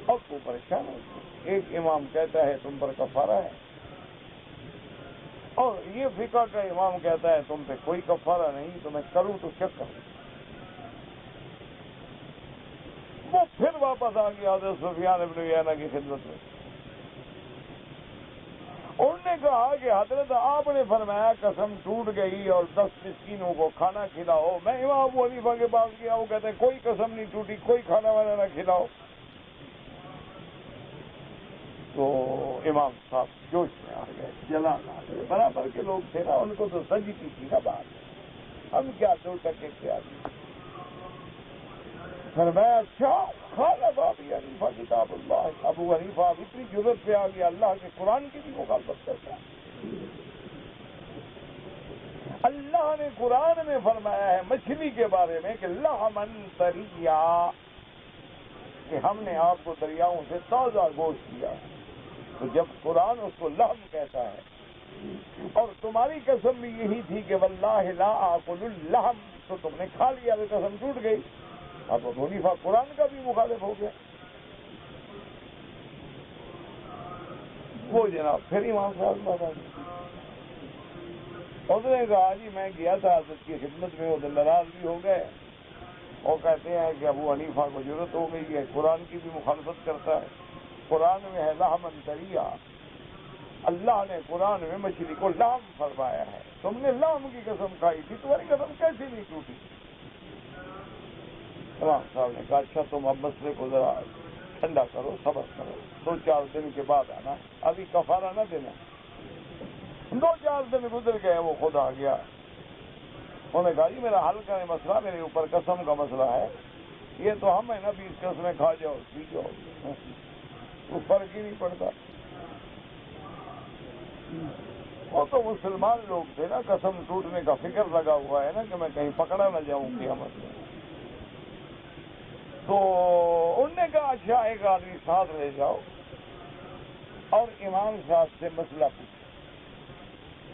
اور وہ پریشان ہو، ایک امام کہتا ہے تم پر کفارہ ہے، اور یہ فقہ کا امام کہتا ہے تم پہ کوئی کفارہ نہیں، تو میں کروں تو کیا کروں؟ وہ پھر واپس آ گیا حضرت سفیان ابن عیینہ کی خدمت میں۔ انہوں نے کہا کہ حضرت آپ نے فرمایا قسم ٹوٹ گئی اور 10 مسکینوں کو کھانا کھلاؤ، میں امام ابو حنیفہ کے پاس گیا، وہ کہتے ہیں کوئی قسم نہیں ٹوٹی، کوئی کھانا وانا نہ کھلاؤ۔ تو امام صاحب جوش میں آ گئے، جلان آ گئے، برابر کے لوگ تھے نا، ان کو تو سجتی تھی نا بات، ہم کیا 2 ٹکے کیا دیں۔ فرمایا اچھا کھانا ابو حنیفہ کتاب اللہ، ابو حنیفہ اب اتنی جرت پہ آ گیا، اللہ کے قرآن کی بھی مخالفت کرتا ہے۔ اللہ نے قرآن میں فرمایا ہے مچھلی کے بارے میں کہ لحمن طریا، کہ ہم نے آپ کو دریاؤں سے تازہ گوشت دیا، تو جب قرآن اس کو لحم کہتا ہے اور تمہاری قسم بھی یہی تھی کہ واللہ لا آکل اللحم، تو تم نے کھا لیا تو قسم ٹوٹ گئی۔ اب ابو حنیفہ قرآن کا بھی مخالف ہو گیا۔ وہ جناب پھر امام صاحب بتا دیا، اس نے کہا جی میں گیا تھا حضرت کی خدمت میں، وہ ناراض بھی ہو گئے، اور کہتے ہیں کہ ابو حنیفہ کو ضرورت ہو گئی ہے، قرآن کی بھی مخالفت کرتا ہے، قرآن میں ہے لحمن طریا، اللہ نے قرآن میں مچھلی کو لحم فرمایا ہے، تم نے لحم کی قسم کھائی تھی، تمہاری قسم کیسے نہیں ٹوٹی؟ امام صاحب نے کہا اچھا تم اب مسئلے کو ذرا ٹھنڈا کرو، صبر کرو، 2-4 دن کے بعد آنا، ابھی کفارہ نہ دینا۔ 2-4 دن گزر گئے، وہ خود آ گیا، انہوں نے کہا جی میرا حل کریں مسئلہ، میرے اوپر قسم کا مسئلہ ہے، یہ تو ہم ہیں نا 20 قسمیں کھا جاؤ پی جاؤ، کوئی فرق ہی نہیں پڑتا۔ وہ تو مسلمان لوگ تھے نا، قسم ٹوٹنے کا فکر لگا ہوا ہے نا کہ میں کہیں پکڑا نہ جاؤں قیامت میں۔ تو انہوں نے کہا اچھا ایک آدمی ساتھ لے جاؤ اور امام صاحب سے مسئلہ پوچھو،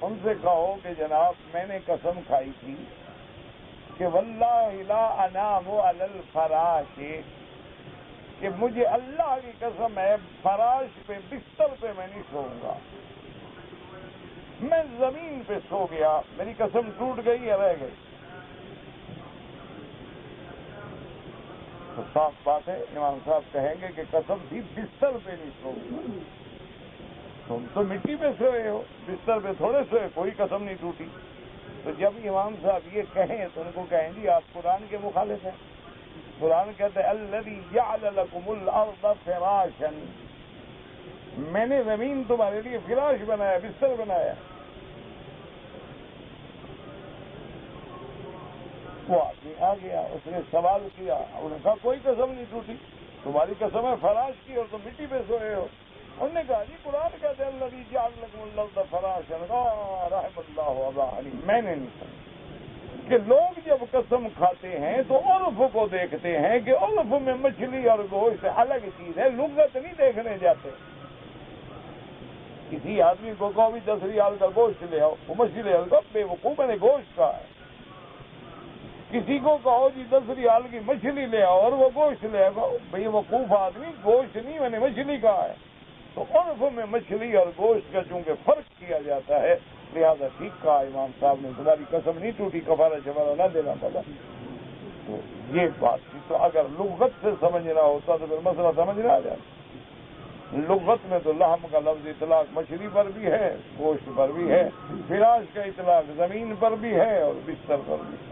ان سے کہو کہ جناب میں نے قسم کھائی تھی کہ واللہ لا انام علی الفراش، کہ مجھے اللہ کی قسم ہے فراش پہ بستر پہ میں نہیں سوؤں گا، میں زمین پہ سو گیا، میری قسم ٹوٹ گئی ہے، رہ گئی۔ تو صاف بات ہے امام صاحب کہیں گے کہ قسم تھی بستر پہ نہیں سوؤں گا، تم تو مٹی پہ سوئے ہو، بستر پہ تھوڑے سوئے، کوئی قسم نہیں ٹوٹی۔ تو جب امام صاحب یہ کہیں تو ان کو کہیں گی آپ قرآن کے مخالف ہیں۔ قرآن کہتے ہیں الذی جعل لکم الارض فراشا، میں نے زمین تمہارے لیے فراش بنایا، بستر بنایا۔ وہ آدمی آ گیا، اس نے سوال کیا، انہوں نے کہا کوئی قسم نہیں ٹوٹی، تمہاری قسم ہے فراش کی اور تم مٹی پہ سوئے ہو۔ انہوں نے کہا جی قرآن کہتے ہیں الذی جعل لکم الارض فراشا، رحم اللہ ابا حنیفہ، میں نے نہیں سمجھا کہ لوگ جب قسم کھاتے ہیں تو عرف کو دیکھتے ہیں کہ عرف میں مچھلی اور گوشت الگ چیز ہے، لغت نہیں دیکھنے جاتے۔ کسی آدمی کو کہو بھی 10 ریال کا گوشت لے آؤ، وہ مچھلی لے آؤ، بے وقوف میں نے گوشت کہا ہے۔ کسی کو کہو جی 10 ریال کی مچھلی لے آؤ اور وہ گوشت لے آؤ، بھئی وقوف آدمی، گوشت نہیں میں نے مچھلی کہا ہے۔ تو عرف میں مچھلی اور گوشت کا چونکہ فرق کیا جاتا ہے، لہذا ٹھیک کہا امام صاحب نے، تمہاری قسم نہیں ٹوٹی، کفارہ شفارہ نہ دینا پڑا۔ تو یہ بات تھی۔ تو اگر لغت سے سمجھنا ہوتا تو پھر مسئلہ سمجھ نہ آ جاتا۔ لغت میں تو لحم کا لفظ اطلاق مچھلی پر بھی ہے، گوشت پر بھی ہے، فراش کا اطلاق زمین پر بھی ہے اور بستر پر بھی ہے،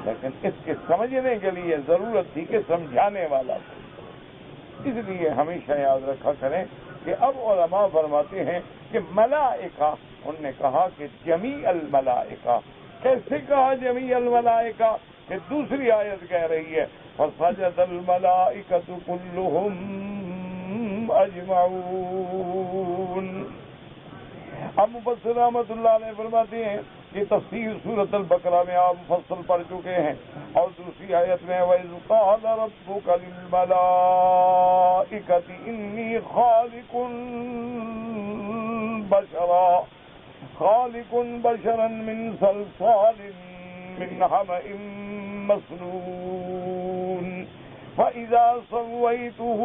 لیکن اس کے سمجھنے کے لیے ضرورت تھی کہ سمجھانے والا تھا۔ اس لیے ہمیشہ یاد رکھا کریں کہ اب علماء فرماتے ہیں کہ ملائکہ، انہوں نے کہا کہ جمیع الملائکہ، کیسے کہا جمیع الملائکہ؟ کہ دوسری آیت کہہ رہی ہے فسجد الملائکۃ کلھم اجمعون۔ اب مفسر رحمۃ اللہ علیہ فرماتے ہیں کہ تفسیر سورۃ البقرہ میں آپ مفصل پڑھ چکے ہیں، اور دوسری آیت میں وَإِذْ قَالَ رَبُّكَ لِلْمَلَائِكَةِ إِنِّي خَالِقٌ بَشَرًا مِّن صَلْصَالٍ مِّنْ حَمَإٍ مَّسْنُونٍ فَإِذَا سَوَّيْتُهُ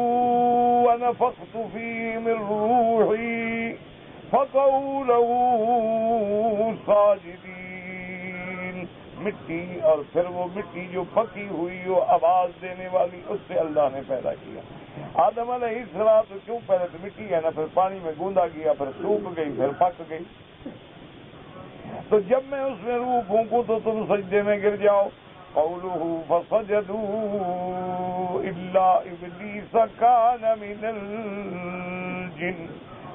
وَنَفَخْتُ فِيهِ مِن رُّوحِي فَقَعُوا لَهُ ساجدین۔ مٹی، اور پھر وہ مٹی جو پکی ہوئی ہو آواز دینے والی، اس سے اللہ نے پیدا کیا۔ آدم علیہ السلام تو کیوں پہلے تو مٹی ہے نا، پھر پانی میں گوندا گیا، پھر سوکھ گئی، پھر پک گئی۔ تو جب میں اس میں روح پھونکوں تو تم سجدے میں گر جاؤ۔ قولہ فسجدوا الا ابلیس کان من الجن،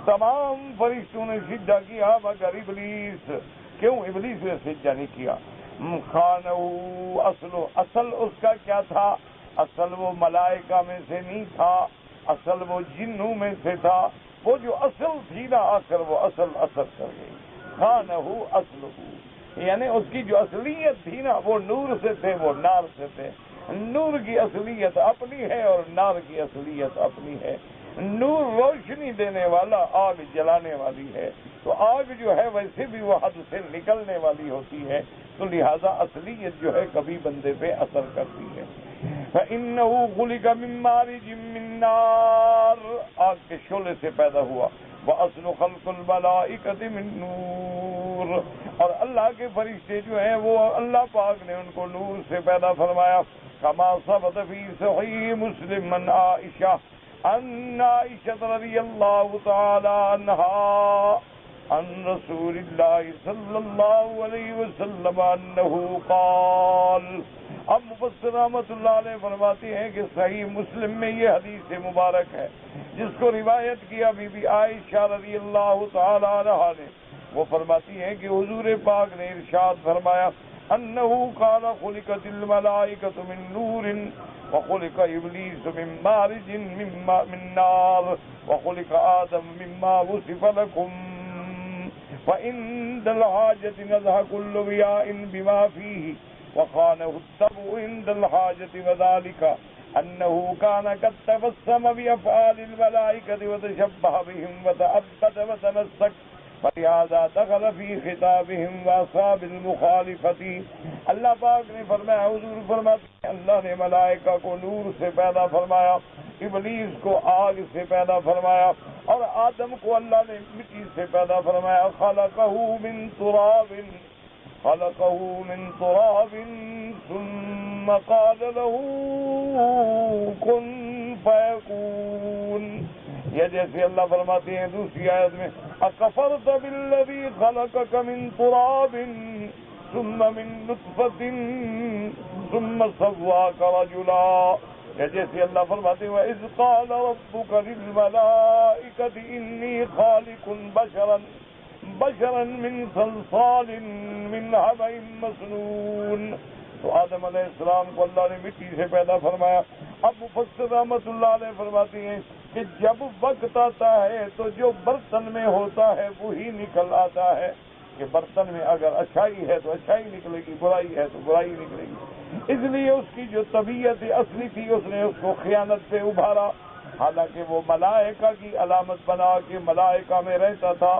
تمام فرشتوں نے سجدہ کیا مگر ابلیس۔ کیوں ابلیس نے سجدہ نہیں کیا؟ خانہ اصل اس کا کیا تھا؟ اصل وہ ملائکہ میں سے نہیں تھا، اصل وہ جنوں میں سے تھا۔ وہ جو اصل تھی نا، آخر وہ اصل اثر کر گئی۔ خانہ اصلہ، یعنی اس کی جو اصلیت تھی نا، وہ نور سے تھے، وہ نار سے تھے۔ نور کی اصلیت اپنی ہے اور نار کی اصلیت اپنی ہے۔ نور روشنی دینے والا، آگ جلانے والی ہے، تو آگ جو ہے ویسے بھی وہ حد سے نکلنے والی ہوتی ہے، تو لہذا اصلیت جو ہے کبھی بندے پہ اثر کرتی ہے۔ فَإِنَّهُ خُلِقَ مِن مَّارِجٍ مِّن نَّارٍ، آگ کے شعلے سے پیدا ہوا۔ وَأَصْلُ خَلْقِ الْمَلَائِكَةِ مِن نُّورٍ، اور اللہ کے فرشتے جو ہیں وہ اللہ پاک نے ان کو نور سے پیدا فرمایا۔ كما ثبت في صحيح مسلم من عائشہ ان عائشہ رضی اللہ تعالی عنہا عن رسول اللہ صلی اللہ علیہ وسلم انہ قال۔ اب مفسر رحمۃ اللہ علیہ فرماتے ہیں کہ صحیح مسلم میں یہ حدیث مبارک ہے جس کو روایت کیا بی بی عائشہ رضی اللہ تعالی عنہا نے۔ وہ فرماتی ہیں کہ حضور پاک نے ارشاد فرمایا انہ قال خلقت الملائکۃ من نور وخلق ابلیس من مارج من نار وخلق آدم مما وصف لكم فعند الحاجة نزح كل وعاء بما فيه وخانه الطبع عند الحاجة وذلك أنه كان قد تبسم بأفعال الملائكة وتشبه بهم وتأبد وتمسك فلهذا دخل في خطابهم وأصحاب المخالفة. اللہ پاک نے فرمایا، حضور فرماتے ہیں اللہ نے ملائکہ کو نور سے پیدا فرمایا، ابلیس کو آگ سے پیدا فرمایا، اور آدم کو اللہ نے مٹی سے پیدا فرمایا. خلقه من تراب ثم قال له كن فيكون. یہ جیسے اللہ فرماتے ہیں دوسری آیت میں اکفرت بالذی خلقک من تراب ثم من نطفة ثم سواک رجلا. یا جیسے اللہ فرماتے ہیں وَإِذْ قَالَ رَبُّكَ لِلْمَلَائِكَةِ إِنِّي خَالِقٌ بشرا من صلصال من حمإ مسنون. تو آدم علیہ السلام کو اللہ نے مٹی سے پیدا فرمایا. اب مفسر رحمۃ اللہ علیہ فرماتی ہیں کہ جب وقت آتا ہے تو جو برتن میں ہوتا ہے وہی نکل آتا ہے، کہ برتن میں اگر اچھائی ہے تو اچھائی نکلے گی، برائی ہے تو برائی نکلے گی. اس لیے اس کی جو طبیعت اصلی تھی اس نے اس کو خیانت سے ابھارا، حالانکہ وہ ملائکہ کی علامت بنا کے ملائکہ میں رہتا تھا،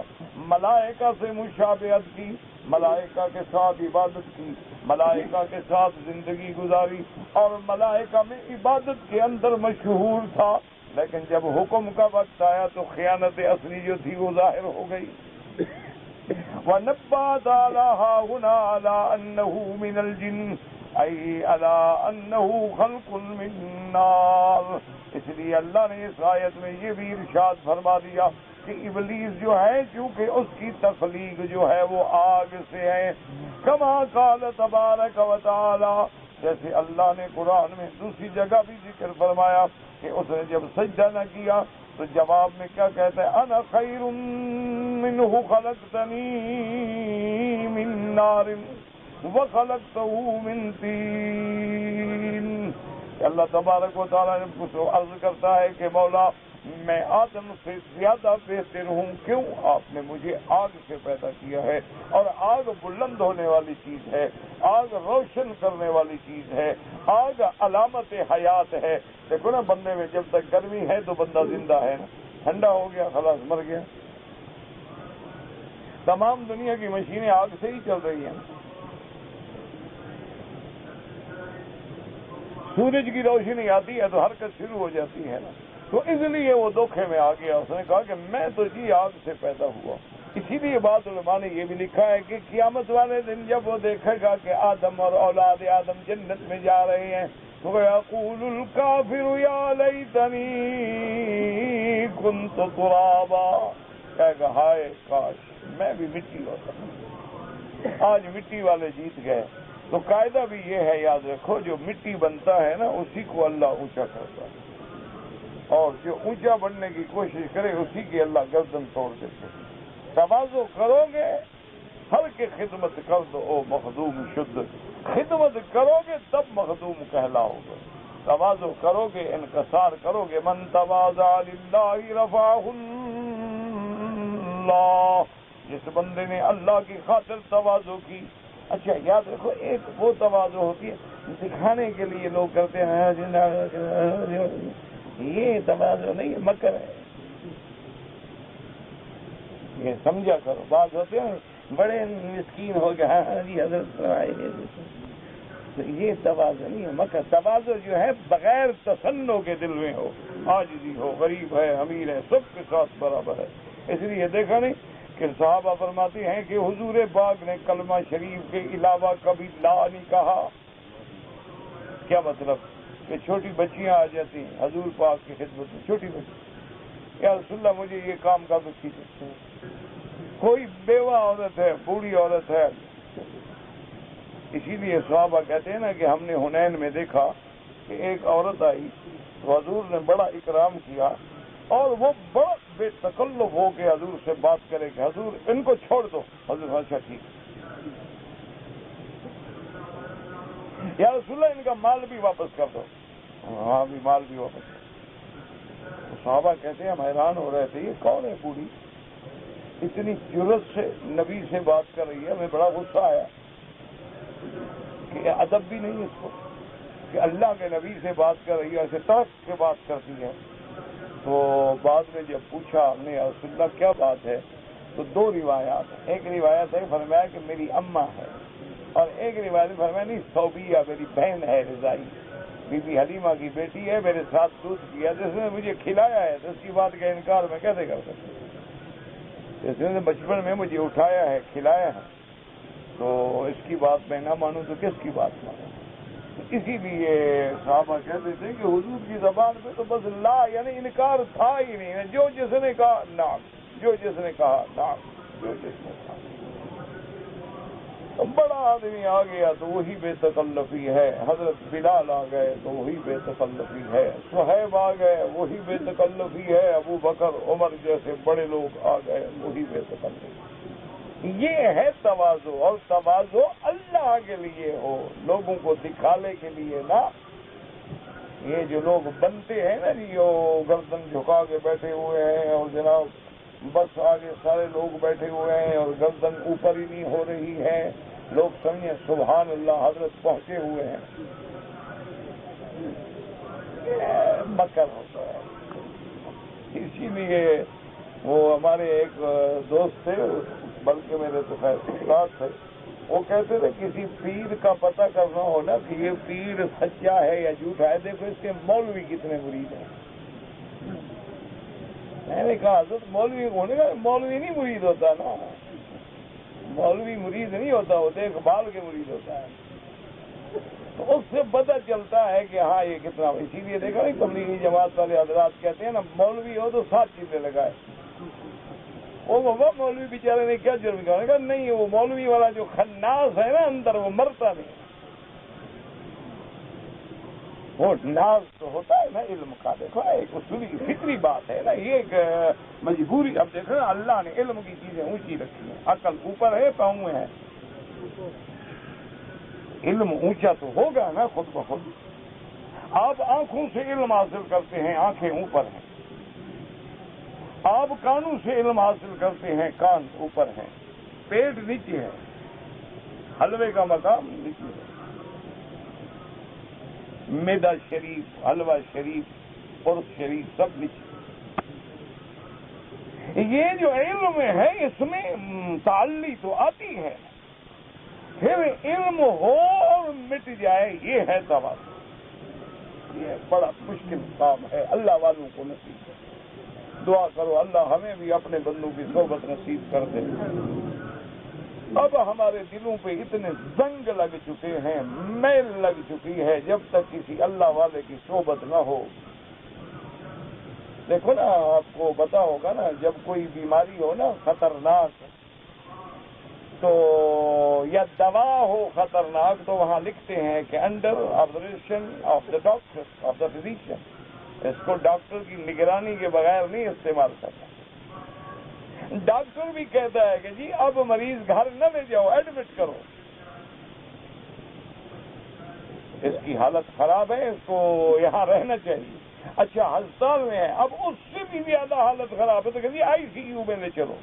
ملائکہ سے مشابہت کی، ملائکہ کے ساتھ عبادت کی، ملائکہ کے ساتھ زندگی گزاری، اور ملائکہ میں عبادت کے اندر مشہور تھا. لیکن جب حکم کا وقت آیا تو خیانت اصلی جو تھی وہ ظاہر ہو گئی. وَنَبَّهَ تَعَالَىٰ هُنَا عَلَىٰ أَنَّهُ مِنَ الْجِنِّ أَيْ عَلَىٰ أَنَّهُ خَلْقٌ مِّن نَّارٍ. اس لیے اللہ نے اس آیت میں یہ بھی ارشاد فرما دیا کہ ابلیس جو ہے چونکہ اس کی تخلیق جو ہے وہ آگ سے ہے. کما قال تبارک و تعالی، جیسے اللہ نے قرآن میں دوسری جگہ بھی ذکر فرمایا کہ اس نے جب سجدہ نہ کیا تو جواب میں کیا کہتا ہے انا خیر منہ خلقتنی من نار وخلقته من طین. اللہ تبارک و تعالیٰ نے اس کو عرض کرتا ہے کہ مولا میں آدم سے زیادہ بہتر ہوں، کیوں؟ آپ نے مجھے آگ سے پیدا کیا ہے، اور آگ بلند ہونے والی چیز ہے، آگ روشن کرنے والی چیز ہے، آگ علامت حیات ہے. دیکھو نا بندے میں جب تک گرمی ہے تو بندہ زندہ ہے نا، ٹھنڈا ہو گیا خلاص مر گیا. تمام دنیا کی مشینیں آگ سے ہی چل رہی ہیں. سورج کی روشنی آتی ہے تو حرکت شروع ہو جاتی ہے نا. تو اس لیے وہ دھوکے میں آ گیا، اس نے کہا کہ میں تو جی آگ سے پیدا ہوا. اسی لیے بعض علماء نے یہ بھی لکھا ہے کہ قیامت والے دن جب وہ دیکھے گا کہ آدم اور اولاد آدم جنت میں جا رہے ہیں تو یقول الکافر یا لیتنی کنت ترابا، کہے گا ہائے کاش میں بھی مٹی ہوتا. آج مٹی والے جیت گئے. تو قاعدہ بھی یہ ہے، یاد رکھو، جو مٹی بنتا ہے نا اسی کو اللہ اونچا کرتا ہے، اور جو اونچا بننے کی کوشش کرے اسی کی اللہ گردن توڑ دیتے. تواضع کرو گے، ہر کے خدمت کر دو او مخدوم شد، خدمت کرو گے تب مخدوم کہلاؤ گے. تواضع کرو گے، انکسار کرو گے. من تواضع للہ رفعہ اللہ، جس بندے نے اللہ کی خاطر تواضع کی. اچھا یاد رکھو، ایک وہ تواضع ہوتی ہے دکھانے کے لیے لوگ کرتے ہیں، یہ تواضع نہیں ہے، مکر ہے. یہ سمجھا کرو. بات ہوتے ہیں بڑے مسکین ہو گئے، ہاں جی حضرت تو یہ تواضع نہیں ہے، مکر. تواضع جو ہے بغیر تسنو کے دل میں ہو، عاجزی ہو، غریب ہے امیر ہے سب کے ساتھ برابر ہے. اس لیے دیکھا نہیں کہ صحابہ فرماتے ہیں کہ حضور پاک نے کلمہ شریف کے علاوہ کبھی لا نہیں کہا. کیا مطلب؟ کہ چھوٹی بچیاں آ جاتی ہیں حضور پاک کی خدمت میں، چھوٹی بچی، یا رسول اللہ مجھے یہ کام کا بچی ہے. کوئی بیوہ عورت ہے، بوڑھی عورت ہے. اسی لیے صحابہ کہتے ہیں نا کہ ہم نے حنین میں دیکھا کہ ایک عورت آئی تو حضور نے بڑا اکرام کیا، اور وہ بڑا بے تکلف ہو کے حضور سے بات کرے کہ حضور ان کو چھوڑ دو. حضور اچھا ٹھیک، یا رسول اللہ ان کا مال بھی واپس کر دو. ہاں بھی مال بھی واپس کر دو. صحابہ کہتے ہیں ہم حیران ہو رہے تھے یہ کون ہے بوڑھی، اتنی جرت سے نبی سے بات کر رہی ہے. ہمیں بڑا غصہ آیا کہ ادب بھی نہیں اس کو، کہ اللہ کے نبی سے بات کر رہی ہے، ایسے ترس سے بات کرتی ہے۔ تو بعد میں جب پوچھا ہم نے رسول اللہ کیا بات ہے، تو دو روایات ہیں۔ ایک روایت ہے فرمایا کہ میری اماں ہے، اور ایک روایت فرمایا نہیں صوبیہ میری بہن ہے رضائی، بی بی حلیمہ کی بیٹی ہے، میرے ساتھ دودھ پیا جس نے مجھے کھلایا ہے، تو اس کی بات کا انکار میں کیسے کر سکتا ہوں؟ جس نے بچپن میں مجھے اٹھایا ہے، کھلایا ہے، تو اس کی بات میں نہ مانوں تو کس کی بات مانوں؟ اسی لیے صحابہ کہتے تھے کہ حضور کی زبان پہ تو بس لا یعنی انکار تھا ہی نہیں، جو جس نے کہا نعم، جو جس نے کہا نعم، جو جس نے کہا۔ بڑا آدمی آ گیا تو وہی بے تکلفی ہے، حضرت بلال آ گئے تو وہی بے تکلفی ہے، صہیب آ گئے وہی بے تکلفی ہے، ابو بکر عمر جیسے بڑے لوگ آ گئے وہی بے تکلفی۔ یہ ہے تواضع، اور تواضع اللہ کے لیے ہو، لوگوں کو دکھانے کے لیے نہ۔ یہ جو لوگ بنتے ہیں نا جی، وہ گردن جھکا کے بیٹھے ہوئے ہیں اور جناب بس آگے سارے لوگ بیٹھے ہوئے ہیں اور گردن اوپر ہی نہیں ہو رہی ہے، لوگ سمجھیں سبحان اللہ حضرت پہنچے ہوئے ہیں، مکر ہوتا ہے۔ اسی لیے وہ ہمارے ایک دوست تھے، بلکہ میرے تو خیر استاد تھے، وہ کہتے تھے کسی پیر کا پتہ کرنا ہو نا کہ یہ پیر سچا ہے یا جھوٹا ہے، دیکھو اس کے مولوی کتنے مرید ہیں۔ میں نے کہا حضرت مولوی ہونے کا مولوی نہیں مرید ہوتا نا، مولوی مرید نہیں ہوتا، وہ دیکھ بھال کے مرید ہوتا ہے، تو اس سے پتہ چلتا ہے کہ ہاں یہ کتنا۔ اسی لیے دیکھا نہیں تبلیغی جماعت والے حضرات کہتے ہیں نا مولوی ہو تو 7 چیزیں لگائے۔ وہ بابا مولوی بیچارے نے کیا جرم کیا؟ کہا نہیں، وہ مولوی والا جو خناس ہے نا اندر وہ مرتا نہیں، وہ ناز تو ہوتا ہے نا علم کا۔ دیکھو ایک اصولی فطری بات ہے نا، یہ ایک مجبوری۔ اب دیکھو نا اللہ نے علم کی چیزیں اونچی رکھی ہیں، عقل اوپر ہے پاؤں میں ہے، علم اونچا تو ہوگا نا خود بخود۔ آپ آنکھوں سے علم حاصل کرتے ہیں، آنکھیں اوپر ہیں، آپ کانوں سے علم حاصل کرتے ہیں، کان اوپر ہیں، پیٹ نیچے ہے، حلوے کا مقام نیچے ہے، میدا شریف، حلوہ شریف، قرص شریف سب نیچے۔ یہ جو علم ہے اس میں تعلی تو آتی ہے، پھر علم ہو اور مٹ جائے، یہ ہے تواضع۔ یہ بڑا مشکل کام ہے، اللہ والوں کو نصیب ہے۔ دعا کرو اللہ ہمیں بھی اپنے بندوں کی صحبت نصیب کر دے۔ اب ہمارے دلوں پہ اتنے زنگ لگ چکے ہیں، میل لگ چکی ہے، جب تک کسی اللہ والے کی صحبت نہ ہو۔ دیکھو نا آپ کو پتا ہوگا نا، جب کوئی بیماری ہو نا خطرناک، تو یا دوا ہو خطرناک، تو وہاں لکھتے ہیں کہ under observation of the doctor of the physician, اس کو ڈاکٹر کی نگرانی کے بغیر نہیں استعمال کرنا۔ ڈاکٹر بھی کہتا ہے کہ جی اب مریض گھر نہ لے جاؤ، ایڈمٹ کرو، اس کی حالت خراب ہے، اس کو یہاں رہنا چاہیے۔ اچھا ہسپتال میں ہے، اب اس سے بھی زیادہ حالت خراب ہے تو کہ جی ICU میں لے چلو۔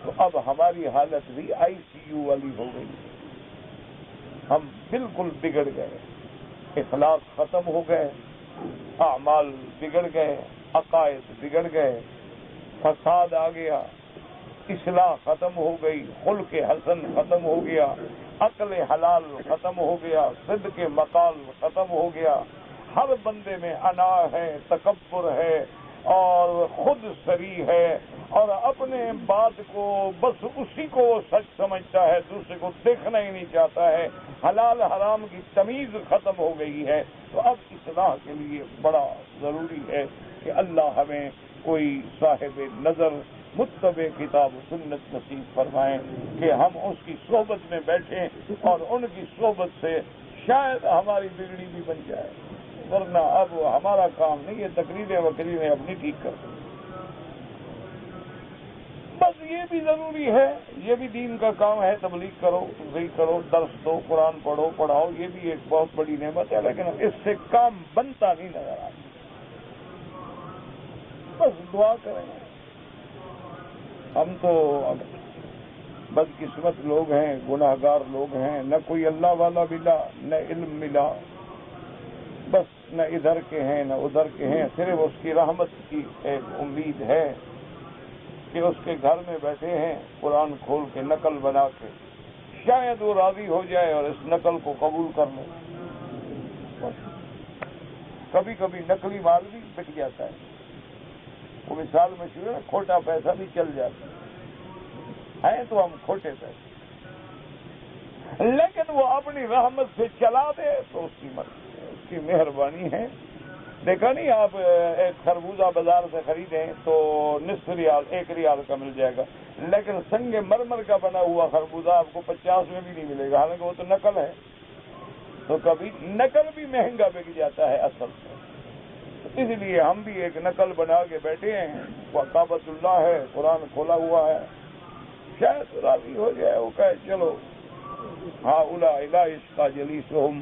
تو اب ہماری حالت بھی ICU والی ہو گئی، ہم بالکل بگڑ گئے، اخلاق ختم ہو گئے، اعمال بگڑ گئے، عقائد بگڑ گئے، فساد آ گیا، اصلاح ختم ہو گئی، خلق حسن ختم ہو گیا، عقل حلال ختم ہو گیا، صدق مقال ختم ہو گیا، ہر بندے میں انا ہے، تکبر ہے اور خود سری ہے، اور اپنے بات کو بس اسی کو وہ سچ سمجھتا ہے، دوسرے کو دیکھنا ہی نہیں چاہتا ہے، حلال حرام کی تمیز ختم ہو گئی ہے۔ تو اب اصلاح کے لیے بڑا ضروری ہے کہ اللہ ہمیں کوئی صاحب نظر متبع کتاب و سنت نصیب فرمائیں کہ ہم اس کی صحبت میں بیٹھیں اور ان کی صحبت سے شاید ہماری بگڑی بھی بن جائے، ورنہ اب ہمارا کام نہیں، یہ تقریریں وقریریں اپنی ٹھیک کر دیں۔ بس یہ بھی ضروری ہے، یہ بھی دین کا کام ہے، تبلیغ کرو، تبلیغ کرو، درس دو، قرآن پڑھو پڑھاؤ، یہ بھی ایک بہت بڑی نعمت ہے، لیکن اس سے کام بنتا نہیں نظر آتا۔ بس دعا کریں، ہم تو بدقسمت لوگ ہیں، گناہگار لوگ ہیں، نہ کوئی اللہ والا ملا نہ علم ملا، بس نہ ادھر کے ہیں نہ ادھر کے ہیں، صرف اس کی رحمت کی ایک امید ہے کہ اس کے گھر میں بیٹھے ہیں قرآن کھول کے نقل بنا کے، شاید وہ راضی ہو جائے اور اس نقل کو قبول کر لے۔ کبھی کبھی نقلی مال بھی بک جاتا ہے، وہ مثال میں شروع ہے، کھوٹا پیسہ بھی چل جاتا ہے تو ہم کھوٹے پیسے، لیکن وہ اپنی رحمت سے چلا دے تو اس کی مرضی ہے، اس کی مہربانی ہے۔ دیکھا نہیں آپ ایک خربوزہ بازار سے خریدیں تو نصف ریال 1 ریال کا مل جائے گا، لیکن سنگ مرمر کا بنا ہوا خربوزہ آپ کو 50 میں بھی نہیں ملے گا، حالانکہ وہ تو نقل ہے۔ تو کبھی نقل بھی مہنگا بک جاتا ہے اصل سے، اس لیے ہم بھی ایک نقل بنا کے بیٹھے ہیں، وہ کعبۃ اللہ ہے، قرآن کھولا ہوا ہے، شاید راضی ہو جائے، وہ کہے چلو ہاں الا عشق جلیسہم،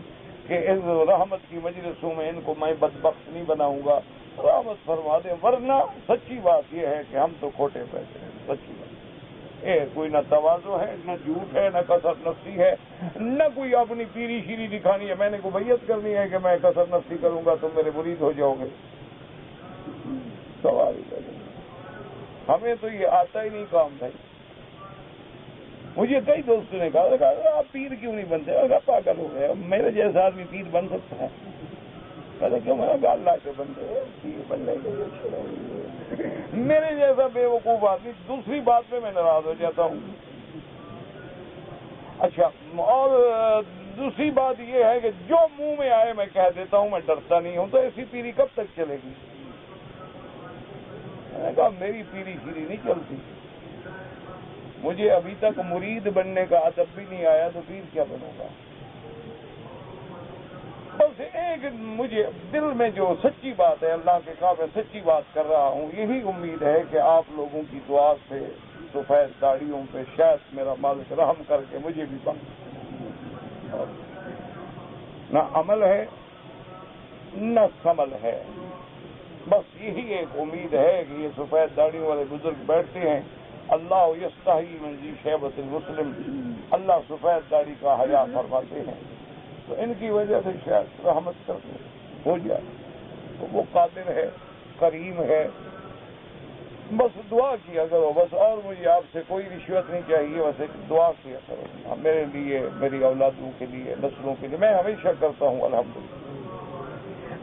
کہ اس رحمت کی مجلسوں میں ان کو میں بدبخت نہیں بناؤں گا، رحمت فرما دے، ورنہ سچی بات یہ ہے کہ ہم تو کھوٹے پیسے ہیں، سچی بات، کوئی نہ تواضع ہے، نہ جھوٹ ہے، نہ کثرت نفسی ہے، نہ کوئی اپنی پیری شیری دکھانی ہے، میں نے کو بیعت کرنی ہے کہ میں کثرت نفسی کروں گا تو میرے مرید ہو جاؤ گے، سوال ہی ہمیں تو یہ آتا ہی نہیں کام بھائی۔ مجھے کئی دوستوں نے کہا آپ پیر کیوں نہیں بنتے؟ پاگل ہو گئے، میرے جیسا آدمی پیر بن سکتا ہے؟ کہتے کیوں؟ میں نے اللہ کے بندے پیر بننے کے لیے، میرے جیسا بے وقوف آدمی دوسری بات پہ میں ناراض ہو جاتا ہوں۔ اچھا، اور دوسری بات یہ ہے کہ جو منہ میں آئے میں کہہ دیتا ہوں، میں ڈرتا نہیں ہوں، تو ایسی پیری کب تک چلے گی؟ میں نے کہا میری پیری شیری نہیں چلتی، مجھے ابھی تک مرید بننے کا ادب بھی نہیں آیا تو پیر کیا بنوں گا؟ بس ایک مجھے دل میں جو سچی بات ہے، اللہ کے کعبے میں سچی بات کر رہا ہوں، یہی امید ہے کہ آپ لوگوں کی دعا سے سفید داڑیوں پہ شاید میرا مالک رحم کر کے مجھے بھی نہ عمل ہے نہ سمل ہے، بس یہی ایک امید ہے کہ یہ سفید داڑیوں والے بزرگ بیٹھتے ہیں، اللہ یستحی من ذی شیبۃ المسلم، اللہ سفید داڑھی کا حیا فرماتے ہیں، تو ان کی وجہ سے شاید رحمت کرتے ہو جائے، تو وہ قادر ہے، کریم ہے، بس دعا کیا کرو بس، اور مجھے آپ سے کوئی رشوت نہیں چاہیے، بس ایک دعا کیا کرو میرے لیے، میری اولادوں کے لیے، نسلوں کے لیے، میں ہمیشہ کرتا ہوں الحمدللہ۔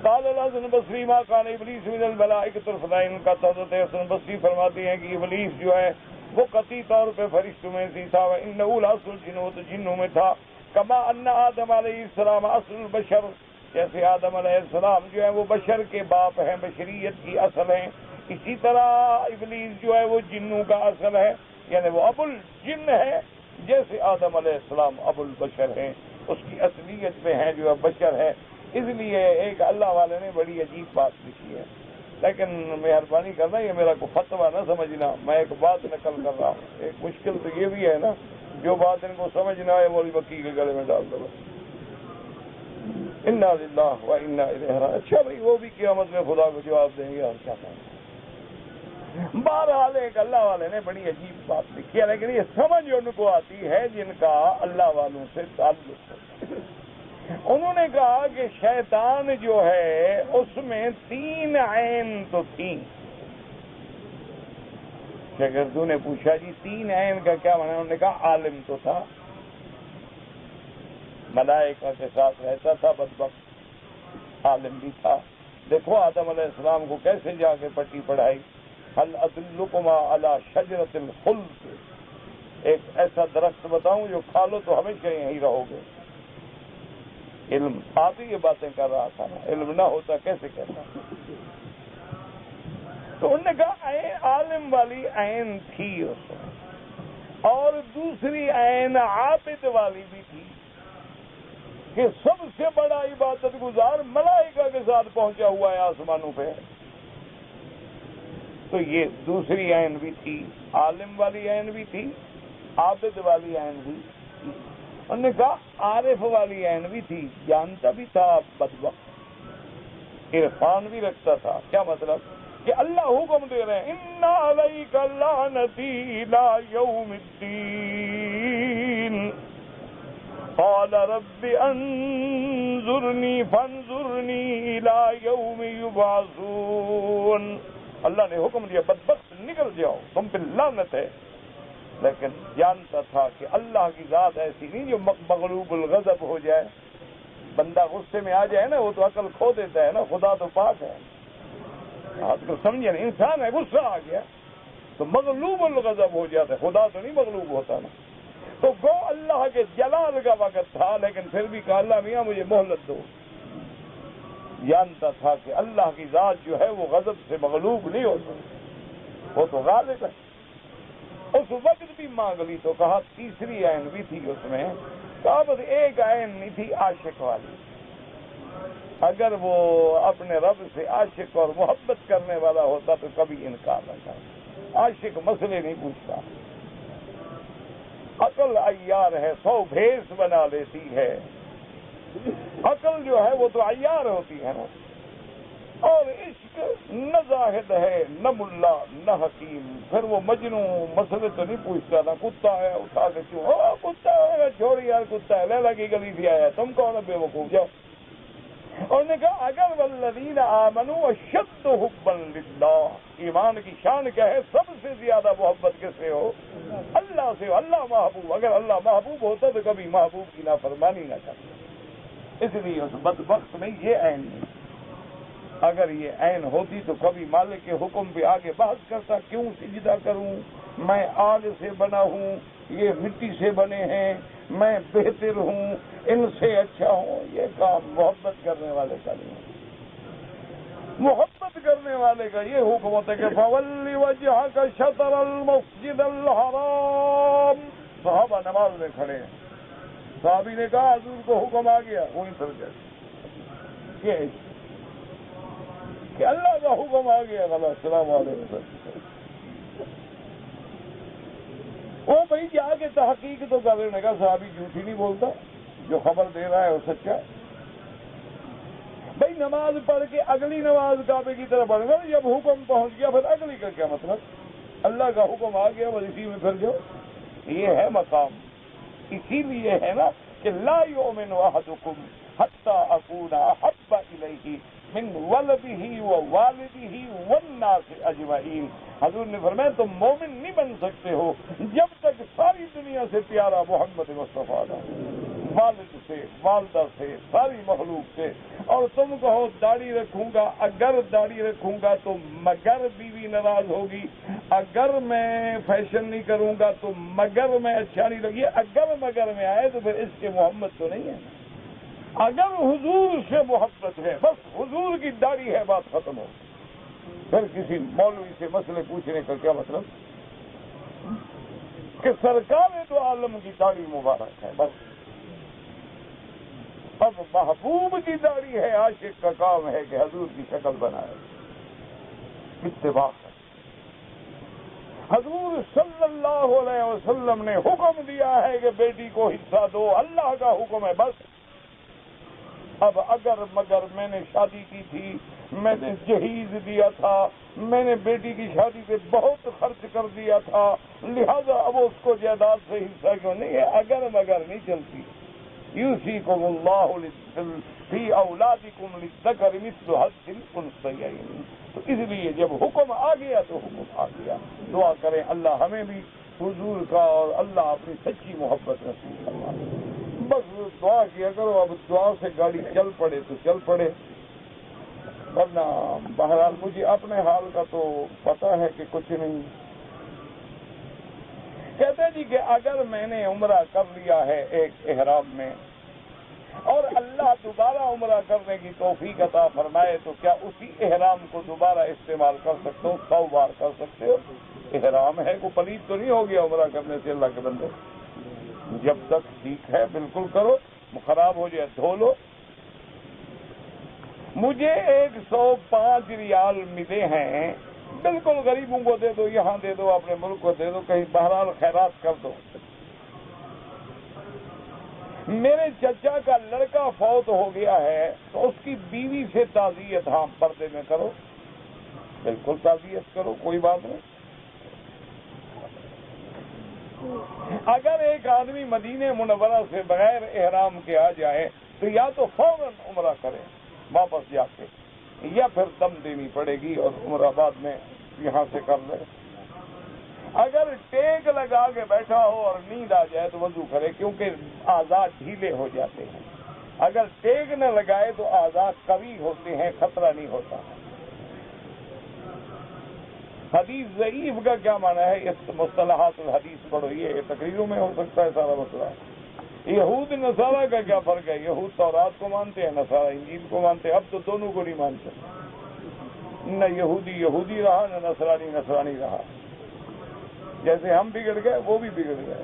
قال الحسن بصری ما کان ابلیس من الملائکۃ الفضائل، کا حضرت حسن بصری فرماتے ہیں کہ ابلیس جو ہے وہ قطعی طور پہ فرشتوں میں سے تھا، وانہ لاصل الجن، وہ تو جنوں میں تھا، کما ان آدم علیہ السلام اصل البشر، جیسے آدم علیہ السلام جو ہے وہ بشر کے باپ ہیں، بشریت کی اصل ہیں، اسی طرح ابلیس جو ہے وہ جنوں کا اصل ہے، یعنی وہ ابو الجن ہے، جیسے آدم علیہ السلام ابو البشر ہیں، اس کی اصلیت میں ہے جو ہے بشر ہے۔ اس لیے ایک اللہ والے نے بڑی عجیب بات لکھی ہے، لیکن مہربانی کرنا یہ میرا کو فتویٰ نہ سمجھنا، میں ایک بات نقل کر رہا ہوں، ایک مشکل تو یہ بھی ہے نا، جو بات ان کو سمجھنا ہے مولوی بکی کے گلے میں ڈال دو، انا للہ و انا الیہ راجعون۔ اچھا بھائی، وہ بھی قیامت میں خدا کو جواب دیں گے، اور کیا کہیں۔ بہرحال ایک اللہ والے نے بڑی عجیب بات لکھی ہے، لیکن یہ سمجھ ان کو آتی ہے جن کا اللہ والوں سے تعلق ہے۔ انہوں نے کہا کہ شیطان جو ہے اس میں 3 عین تو تھیں۔ شاگردوں نے پوچھا جی 3 عین کا کیا معنی؟ انہوں نے کہا عالم تو تھا، ملائکہ کے ساتھ رہتا تھا، بدبخت عالم بھی تھا۔ دیکھو آدم علیہ السلام کو کیسے جا کے پٹی پڑھائی، هل ادلکما علی شجرۃ الخلد، ایک ایسا درخت بتاؤں جو کھا لو تو ہمیشہ یہیں رہو گے۔ علم آپ ہی یہ باتیں کر رہا تھا نا، علم نہ ہوتا کیسے کہتا؟ تو انہوں نے کہا عالم والی عین تھی اس میں، اور دوسری عین عابد والی بھی تھی، کہ سب سے بڑا عبادت گزار ملائکہ کے ساتھ پہنچا ہوا ہے آسمانوں پہ، تو یہ دوسری عین بھی تھی، عالم والی عین بھی تھی، عابد والی عین بھی تھی۔ انہوں نے کہا عارف والی عین بھی تھی، جانتا بھی تھا بدبخت، عرفان بھی رکھتا تھا۔ کیا مطلب؟ کہ اللہ حکم دے رہے ہیں اِنَّ عَلَيْكَ لَعْنَتِي إِلَىٰ يَوْمِ الدِّينِ، قال رب انظرنی فانظرنی الی یوم یبعثون. اللہ نے حکم دیا بدبخت نکل جاؤ، تم پہ لعنت ہے، لیکن جانتا تھا کہ اللہ کی ذات ایسی نہیں جو مغلوب الغضب ہو جائے. بندہ غصے میں آ جائے نا وہ تو عقل کھو دیتا ہے نا. خدا تو پاک ہے. آج کل سمجھے نا، انسان ہے غصہ آ گیا تو مغلوب الغضب ہو جاتا ہے، خدا تو نہیں مغلوب ہوتا نا. تو گو اللہ کے جلال کا وقت تھا لیکن پھر بھی کہا اللہ میاں مجھے مہلت دو. جانتا تھا کہ اللہ کی ذات جو ہے وہ غضب سے مغلوب نہیں ہو سکتی، وہ تو غالب ہے. اس وقت بھی مانگ لی تو کہا تیسری عین بھی تھی اس میں. کہا بس ایک عین نہیں تھی عاشق والی. اگر وہ اپنے رب سے عاشق اور محبت کرنے والا ہوتا تو کبھی انکار نہ کرتا. عاشق مسئلے نہیں پوچھتا. عقل عیار ہے، 100 بھیس بنا لیتی ہے. عقل جو ہے وہ تو عیار ہوتی ہے نا. اور عشق نہ زاہد ہے نہ ملا نہ حکیم. پھر وہ مجنوں مسئلے تو نہیں پوچھتا نا. کتا ہے اٹھا کے کیوں کتا ہے چھوڑی یار کتا ہے لیلا کی گلی سے آیا تم کون بے وقوف جاؤ. اور نے کہا اگر والذین آمنوا اشد حبا للہ. ایمان کی شان کیا ہے؟ سب سے زیادہ محبت کس سے ہو؟ اللہ سے. اللہ محبوب. اگر اللہ محبوب ہوتا تو کبھی محبوب کی نافرمانی نہ کرتا. اس لیے اس بدبخت میں یہ عین نہیں. اگر یہ عین ہوتی تو کبھی مالک کے حکم پہ آگے بحث کرتا. کیوں سجدہ کروں؟ میں آگ سے بنا ہوں، یہ مٹی سے بنے ہیں، میں بہتر ہوں، ان سے اچھا ہوں. یہ کام محبت کرنے والے کا نہیں. محبت کرنے والے کا یہ حکم ہوتا ہے کہ فَوَلِّ وَجْهَكَ شَطْرَ الْمَسْجِدِ الْحَرَامِ. صحابہ نماز میں کھڑے ہیں. صحابی نے کہا حضور کو حکم آ گیا. وہیں سر گئے یہ کہ اللہ کا حکم آ گیا. السلام علیکم. وہ بھائی جا کے تحقیق تو کر رہے. نے کہا صحابی جھوٹ ہی نہیں بولتا، جو خبر دے رہا ہے وہ سچا ہے. بھائی نماز پڑھ کے اگلی نماز کعبے کی طرف پڑھے گا. جب حکم پہنچ گیا پھر اگلی کا کیا مطلب؟ اللہ کا حکم آ گیا بس اسی میں پھر جاؤ. یہ ہے مقام. اسی لیے ہے نا کہ لا یؤمن احدکم حتی اکون احب الیہ من ولدہ ووالدہ والناس اجمعین. حضور نے فرمایا تم مومن نہیں بن سکتے ہو جب تک ساری دنیا سے پیارا محمد مصطفیٰ نہ ہو. والد سے، والدہ سے، ساری مخلوق سے. اور تم کہو داڑھی رکھوں گا، اگر داڑھی رکھوں گا تو مگر بیوی ناراض ہوگی، اگر میں فیشن نہیں کروں گا تو مگر میں اچھا نہیں لگی. اگر مگر میں آئے تو پھر اس کے محمد تو نہیں ہے. اگر حضور سے محبت ہے، بس حضور کی داڑھی ہے، بات ختم ہو. پھر کسی مولوی سے مسئلے پوچھنے کا کیا مطلب کہ سرکار تو عالم کی داڑھی مبارک ہے بس. اب محبوب کی داڑھی ہے. عاشق کا کام ہے کہ حضور کی شکل بنائے. اتباع ہے. حضور صلی اللہ علیہ وسلم نے حکم دیا ہے کہ بیٹی کو حصہ دو. اللہ کا حکم ہے بس. اب اگر مگر میں نے شادی کی تھی، میں نے جہیز دیا تھا، میں نے بیٹی کی شادی پہ بہت خرچ کر دیا تھا، لہذا اب اس کو جائیداد سے حصہ کیوں نہیں ہے؟ اگر مگر نہیں چلتی. یوصیکم اللہ فی اولادکم للذکر مثل حظ الانثیین. تو اس لیے جب حکم آ گیا تو حکم آ گیا. دعا کریں اللہ ہمیں بھی حضور کا اور اللہ اپنی سچی محبت نصیب فرمائے. بس دعا کیا کرو. اب دعا سے گاڑی چل پڑے تو چل پڑے، ورنہ بہرحال مجھے اپنے حال کا تو پتہ ہے کہ کچھ نہیں. کہتے جی کہ اگر میں نے عمرہ کر لیا ہے ایک احرام میں اور اللہ دوبارہ عمرہ کرنے کی توفیق عطا فرمائے تو کیا اسی احرام کو دوبارہ استعمال کر سکتے ہو؟ 100 بار کر سکتے ہو. احرام ہے، کوئی پلید تو نہیں ہو گیا عمرہ کرنے سے. اللہ کے بندے جب تک ٹھیک ہے بالکل کرو، خراب ہو جائے دھو لو. مجھے 105 ریال ملے ہیں. بالکل غریبوں کو دے دو، یہاں دے دو، اپنے ملک کو دے دو، کہیں بہرحال خیرات کر دو. میرے چچا کا لڑکا فوت ہو گیا ہے تو اس کی بیوی سے تعزیت، ہاں پردے میں کرو، بالکل تعزیت کرو، کوئی بات نہیں. اگر ایک آدمی مدینہ منورہ سے بغیر احرام کے آ جائے تو یا تو فوراً عمرہ کرے واپس جا کے، یا پھر دم دینی پڑے گی اور عمرہ بعد میں یہاں سے کر لے۔ اگر ٹیک لگا کے بیٹھا ہو اور نیند آ جائے تو وضو کرے، کیونکہ اعضاء ڈھیلے ہو جاتے ہیں۔ اگر ٹیک نہ لگائے تو اعضاء قوی ہوتے ہیں، خطرہ نہیں ہوتا۔ حدیث ضعیف کا کیا معنی ہے؟ اس مصطلحات الحدیث پڑھو، یہ تقریروں میں ہو سکتا ہے سارا مسئلہ۔ یہود نصارہ کا کیا فرق ہے؟ یہود تورات کو مانتے ہیں، نصارہ انجیل کو مانتے ہیں۔ اب تو دونوں کو نہیں مانتے، نہ یہودی رہا نہ نصرانی رہا۔ جیسے ہم بگڑ گئے وہ بھی بگڑ گئے۔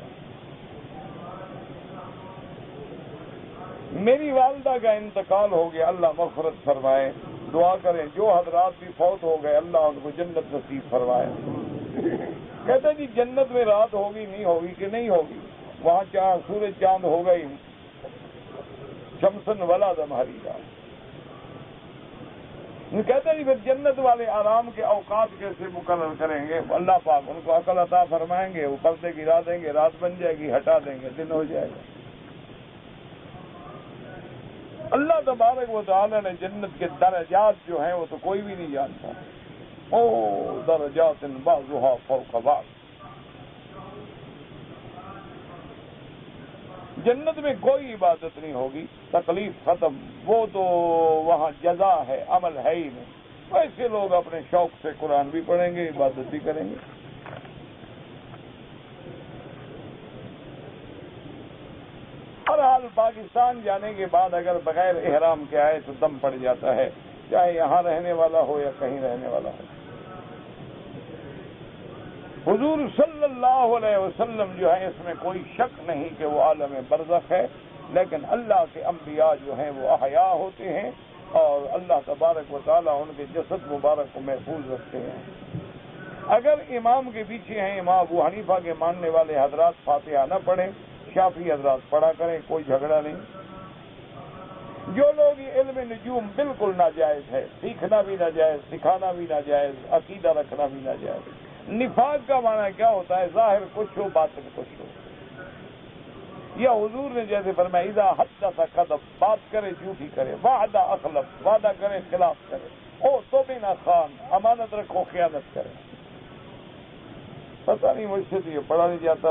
میری والدہ کا انتقال ہو گیا، اللہ مغفرت فرمائے۔ دعا کریں جو حضرات بھی فوت ہو گئے اللہ ان کو جنت نصیب فرمائے۔ کہتے جی جنت میں رات ہوگی نہیں ہوگی کہ نہیں ہوگی؟ وہاں سورج چاند ہوگا ہی، شمسن ولا دمہری رات۔ کہتے جی پھر جنت والے آرام کے اوقات کیسے مقرر کریں گے؟ اللہ پاک ان کو عقل عطا فرمائیں گے، وہ پردے گرا دیں گے، رات بن جائے گی، ہٹا دیں گے، دن ہو جائے گا۔ اللہ تبارک و تعالی نے جنت کے درجات جو ہیں وہ تو کوئی بھی نہیں جانتا۔ او درجات بعضها فوق بعض۔ جنت میں کوئی عبادت نہیں ہوگی، تکلیف ختم، وہ تو وہاں جزا ہے، عمل ہے ہی نہیں۔ ایسے لوگ اپنے شوق سے قرآن بھی پڑھیں گے، عبادت بھی کریں گے۔ بہرحال پاکستان جانے کے بعد اگر بغیر احرام کے آئے تو دم پڑ جاتا ہے، چاہے یہاں رہنے والا ہو یا کہیں رہنے والا ہو۔ حضور صلی اللہ علیہ وسلم جو ہے اس میں کوئی شک نہیں کہ وہ عالم برزخ ہے، لیکن اللہ کے انبیاء جو ہیں وہ احیاء ہوتے ہیں اور اللہ تبارک و تعالیٰ ان کے جسد مبارک کو محفوظ رکھتے ہیں۔ اگر امام کے پیچھے ہیں امام ابو حنیفہ کے ماننے والے حضرات فاتحہ نہ پڑھیں، شافعی حضرات پڑھا کریں، کوئی جھگڑا نہیں۔ جو لوگ یہ علم نجوم بالکل ناجائز ہے، سیکھنا بھی ناجائز، سکھانا بھی ناجائز، عقیدہ رکھنا بھی ناجائز۔ نفاق کا معنی کیا ہوتا ہے؟ ظاہر کچھ ہو باطن کچھ ہو۔ یا حضور نے جیسے فرمایا اذا حدث کذب، بات کرے جھوٹی کرے، وعدہ اخلف، وعدہ کرے خلاف کرے، او تو بنا خان، امانت رکھو خیانت کرے۔ پتہ نہیں مجھ سے تو یہ پڑھا نہیں جاتا۔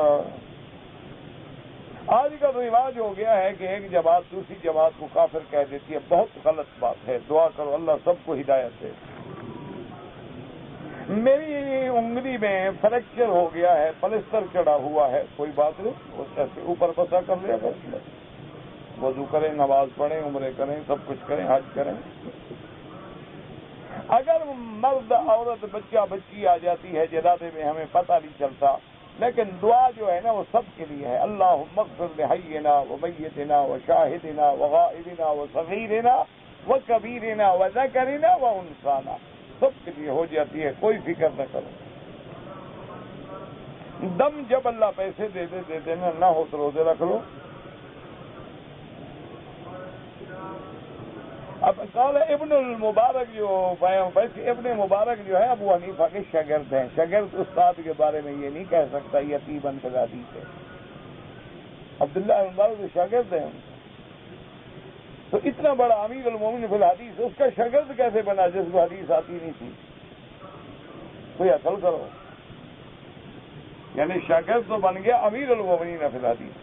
آج کا تو رواج ہو گیا ہے کہ ایک جماعت دوسری جماعت کو کافر کہہ دیتی ہے، بہت غلط بات ہے۔ دعا کرو اللہ سب کو ہدایت دے۔ میری انگلی میں فریکچر ہو گیا ہے، پلسٹر چڑھا ہوا ہے، کوئی بات نہیں، اس سے اوپر بسا کر لیا کر، وضو کریں، نماز پڑھیں، عمرے کریں، سب کچھ کریں، حج کریں۔ اگر مرد عورت بچہ بچی آ جاتی ہے جنازے میں ہمیں پتہ نہیں چلتا، لیکن دعا جو ہے نا وہ سب کے لیے ہے۔ اللہم اغفر لحینا ومیتنا وشاہدنا وغائبنا وصغیرنا وکبیرنا وذکرنا وانثانا، سب کے لیے ہو جاتی ہے، کوئی فکر نہ کرو۔ دم جب اللہ پیسے دے دینا، نہ ہو تو روزے رکھ لو۔ اب قال ابن المبارک ابن مبارک جو ہے ابو حنیفہ کے شاگرد ہیں۔ شاگرد استاد کے بارے میں یہ نہیں کہہ سکتا یتیماً فی الحدیث ہے۔ عبداللہ بن مبارک کے شاگرد ہیں، تو اتنا بڑا امیر المومنین فی الحدیث اس کا شاگرد کیسے بنا جس کو حدیث آتی نہیں تھی؟ کوئی عقل کرو۔ یعنی شاگرد تو بن گیا امیر المومنین فی الحدیث،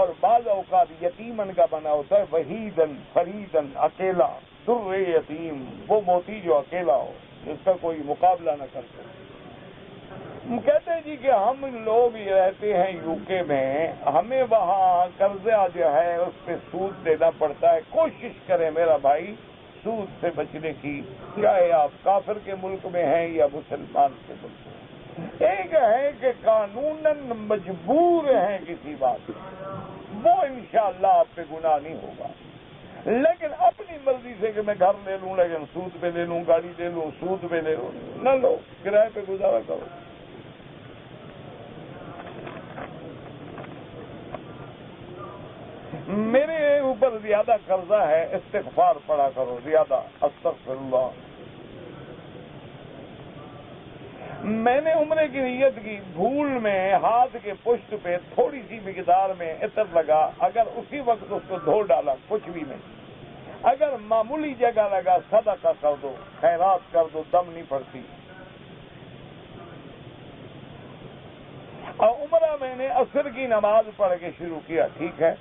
اور بعض اوقات یتیمن کا بنا ہوتا ہے وحیدن فریدن، اکیلا، در یتیم، وہ موتی جو اکیلا ہو جس کا کوئی مقابلہ نہ کر سکے۔ کہتے ہیں جی کہ ہم لوگ رہتے ہیں یو کے میں، ہمیں وہاں قرضہ جو ہے اس پہ سود دینا پڑتا ہے۔ کوشش کریں میرا بھائی سود سے بچنے کی، چاہے آپ کافر کے ملک میں ہیں یا مسلمان کے ملک میں۔ ایک ہے کہ قانوناً مجبور ہیں کسی بات، وہ انشاءاللہ آپ پہ گناہ نہیں ہوگا، لیکن اپنی مرضی سے کہ میں گھر لے لوں لیکن سود پہ لے لوں، گاڑی لے لوں سود پہ لے لوں، نہ لو، کرائے پہ گزارا کرو۔ میرے اوپر زیادہ قرضہ ہے، استغفار پڑھا کرو زیادہ، استغفر اللہ۔ میں نے عمرے کی نیت کی، بھول میں ہاتھ کے پشت پہ تھوڑی سی مقدار میں عطر لگا، اگر اسی وقت اس کو دھو ڈالا کچھ بھی نہیں، اگر معمولی جگہ لگا صدقہ کر دو، خیرات کر دو، دم نہیں پڑتی۔ اور عمرہ میں نے عصر کی نماز پڑھ کے شروع کیا، ٹھیک ہے،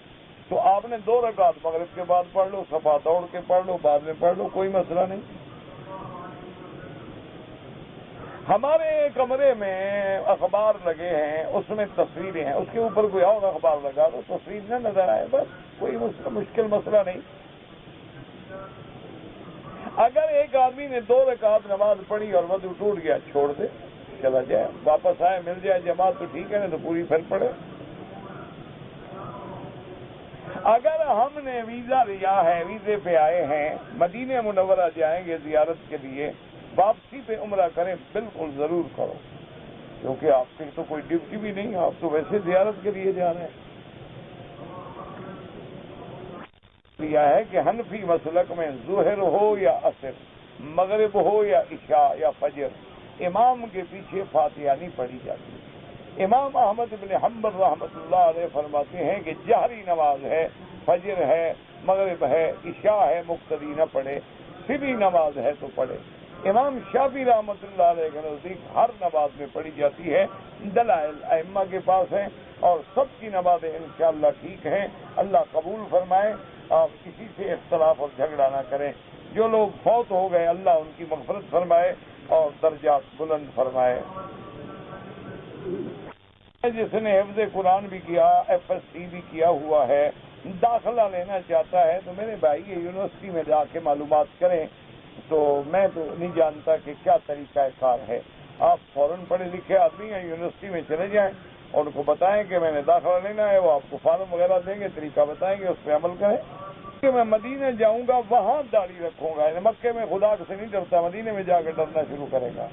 تو آپ نے 2 رکعت مغرب کے بعد پڑھ لو، صفا دوڑ کے پڑھ لو، بعد میں پڑھ لو، کوئی مسئلہ نہیں۔ ہمارے کمرے میں اخبار لگے ہیں، اس میں تصویریں ہیں، اس کے اوپر کوئی اور اخبار لگا دو، تصویر نہ نظر آئے، بس کوئی مشکل مسئلہ نہیں۔ اگر ایک آدمی نے 2 رکعت نماز پڑھی اور وضو ٹوٹ گیا، چھوڑ دے، چلا جائے، واپس آئے، مل جائے جماعت تو ٹھیک ہے، نہیں تو پوری پھر پڑے۔ اگر ہم نے ویزا لیا ہے، ویزے پہ آئے ہیں، مدینہ منورہ جائیں گے زیارت کے لیے، واپسی پہ عمرہ کریں، بالکل ضرور کرو، کیونکہ آپ کی تو کوئی ڈیوٹی بھی نہیں، آپ تو ویسے زیارت کے لیے جا رہے ہیں۔ لیا ہے کہ حنفی مسلک میں ظہر ہو یا عصر، مغرب ہو یا عشاء یا فجر، امام کے پیچھے فاتحہ نہیں پڑھی جاتی۔ امام احمد بن حنبل رحمۃ اللہ علیہ فرماتے ہیں کہ جہری نماز ہے، فجر ہے، مغرب ہے، عشاء ہے، مقتدی نہ پڑھے، سری نماز ہے تو پڑھے۔ امام شافعی رحمۃ اللہ علیہ کے نزدیک ہر نماز میں پڑھی جاتی ہے، دلائل ائمہ کے پاس ہیں، اور سب کی نمازیں انشاءاللہ ٹھیک ہیں، اللہ قبول فرمائے، آپ کسی سے اختلاف اور جھگڑا نہ کریں۔ جو لوگ فوت ہو گئے اللہ ان کی مغفرت فرمائے اور درجات بلند فرمائے۔ جس نے حفظ قرآن بھی کیا، FSC بھی کیا ہوا ہے، داخلہ لینا چاہتا ہے تو میرے بھائی یہ یونیورسٹی میں جا کے معلومات کریں، تو میں تو نہیں جانتا کہ کیا طریقہ کار ہے۔ آپ فوراً پڑھے لکھے آدمی ہیں، یونیورسٹی میں چلے جائیں اور ان کو بتائیں کہ میں نے داخلہ لینا ہے، وہ آپ کو فارم وغیرہ دیں گے، طریقہ بتائیں گے، اس پہ عمل کریں۔ کہ میں مدینہ جاؤں گا وہاں داڑھی رکھوں گا، مکے میں خدا سے نہیں ڈرتا، مدینے میں جا کے ڈرنا شروع کرے گا۔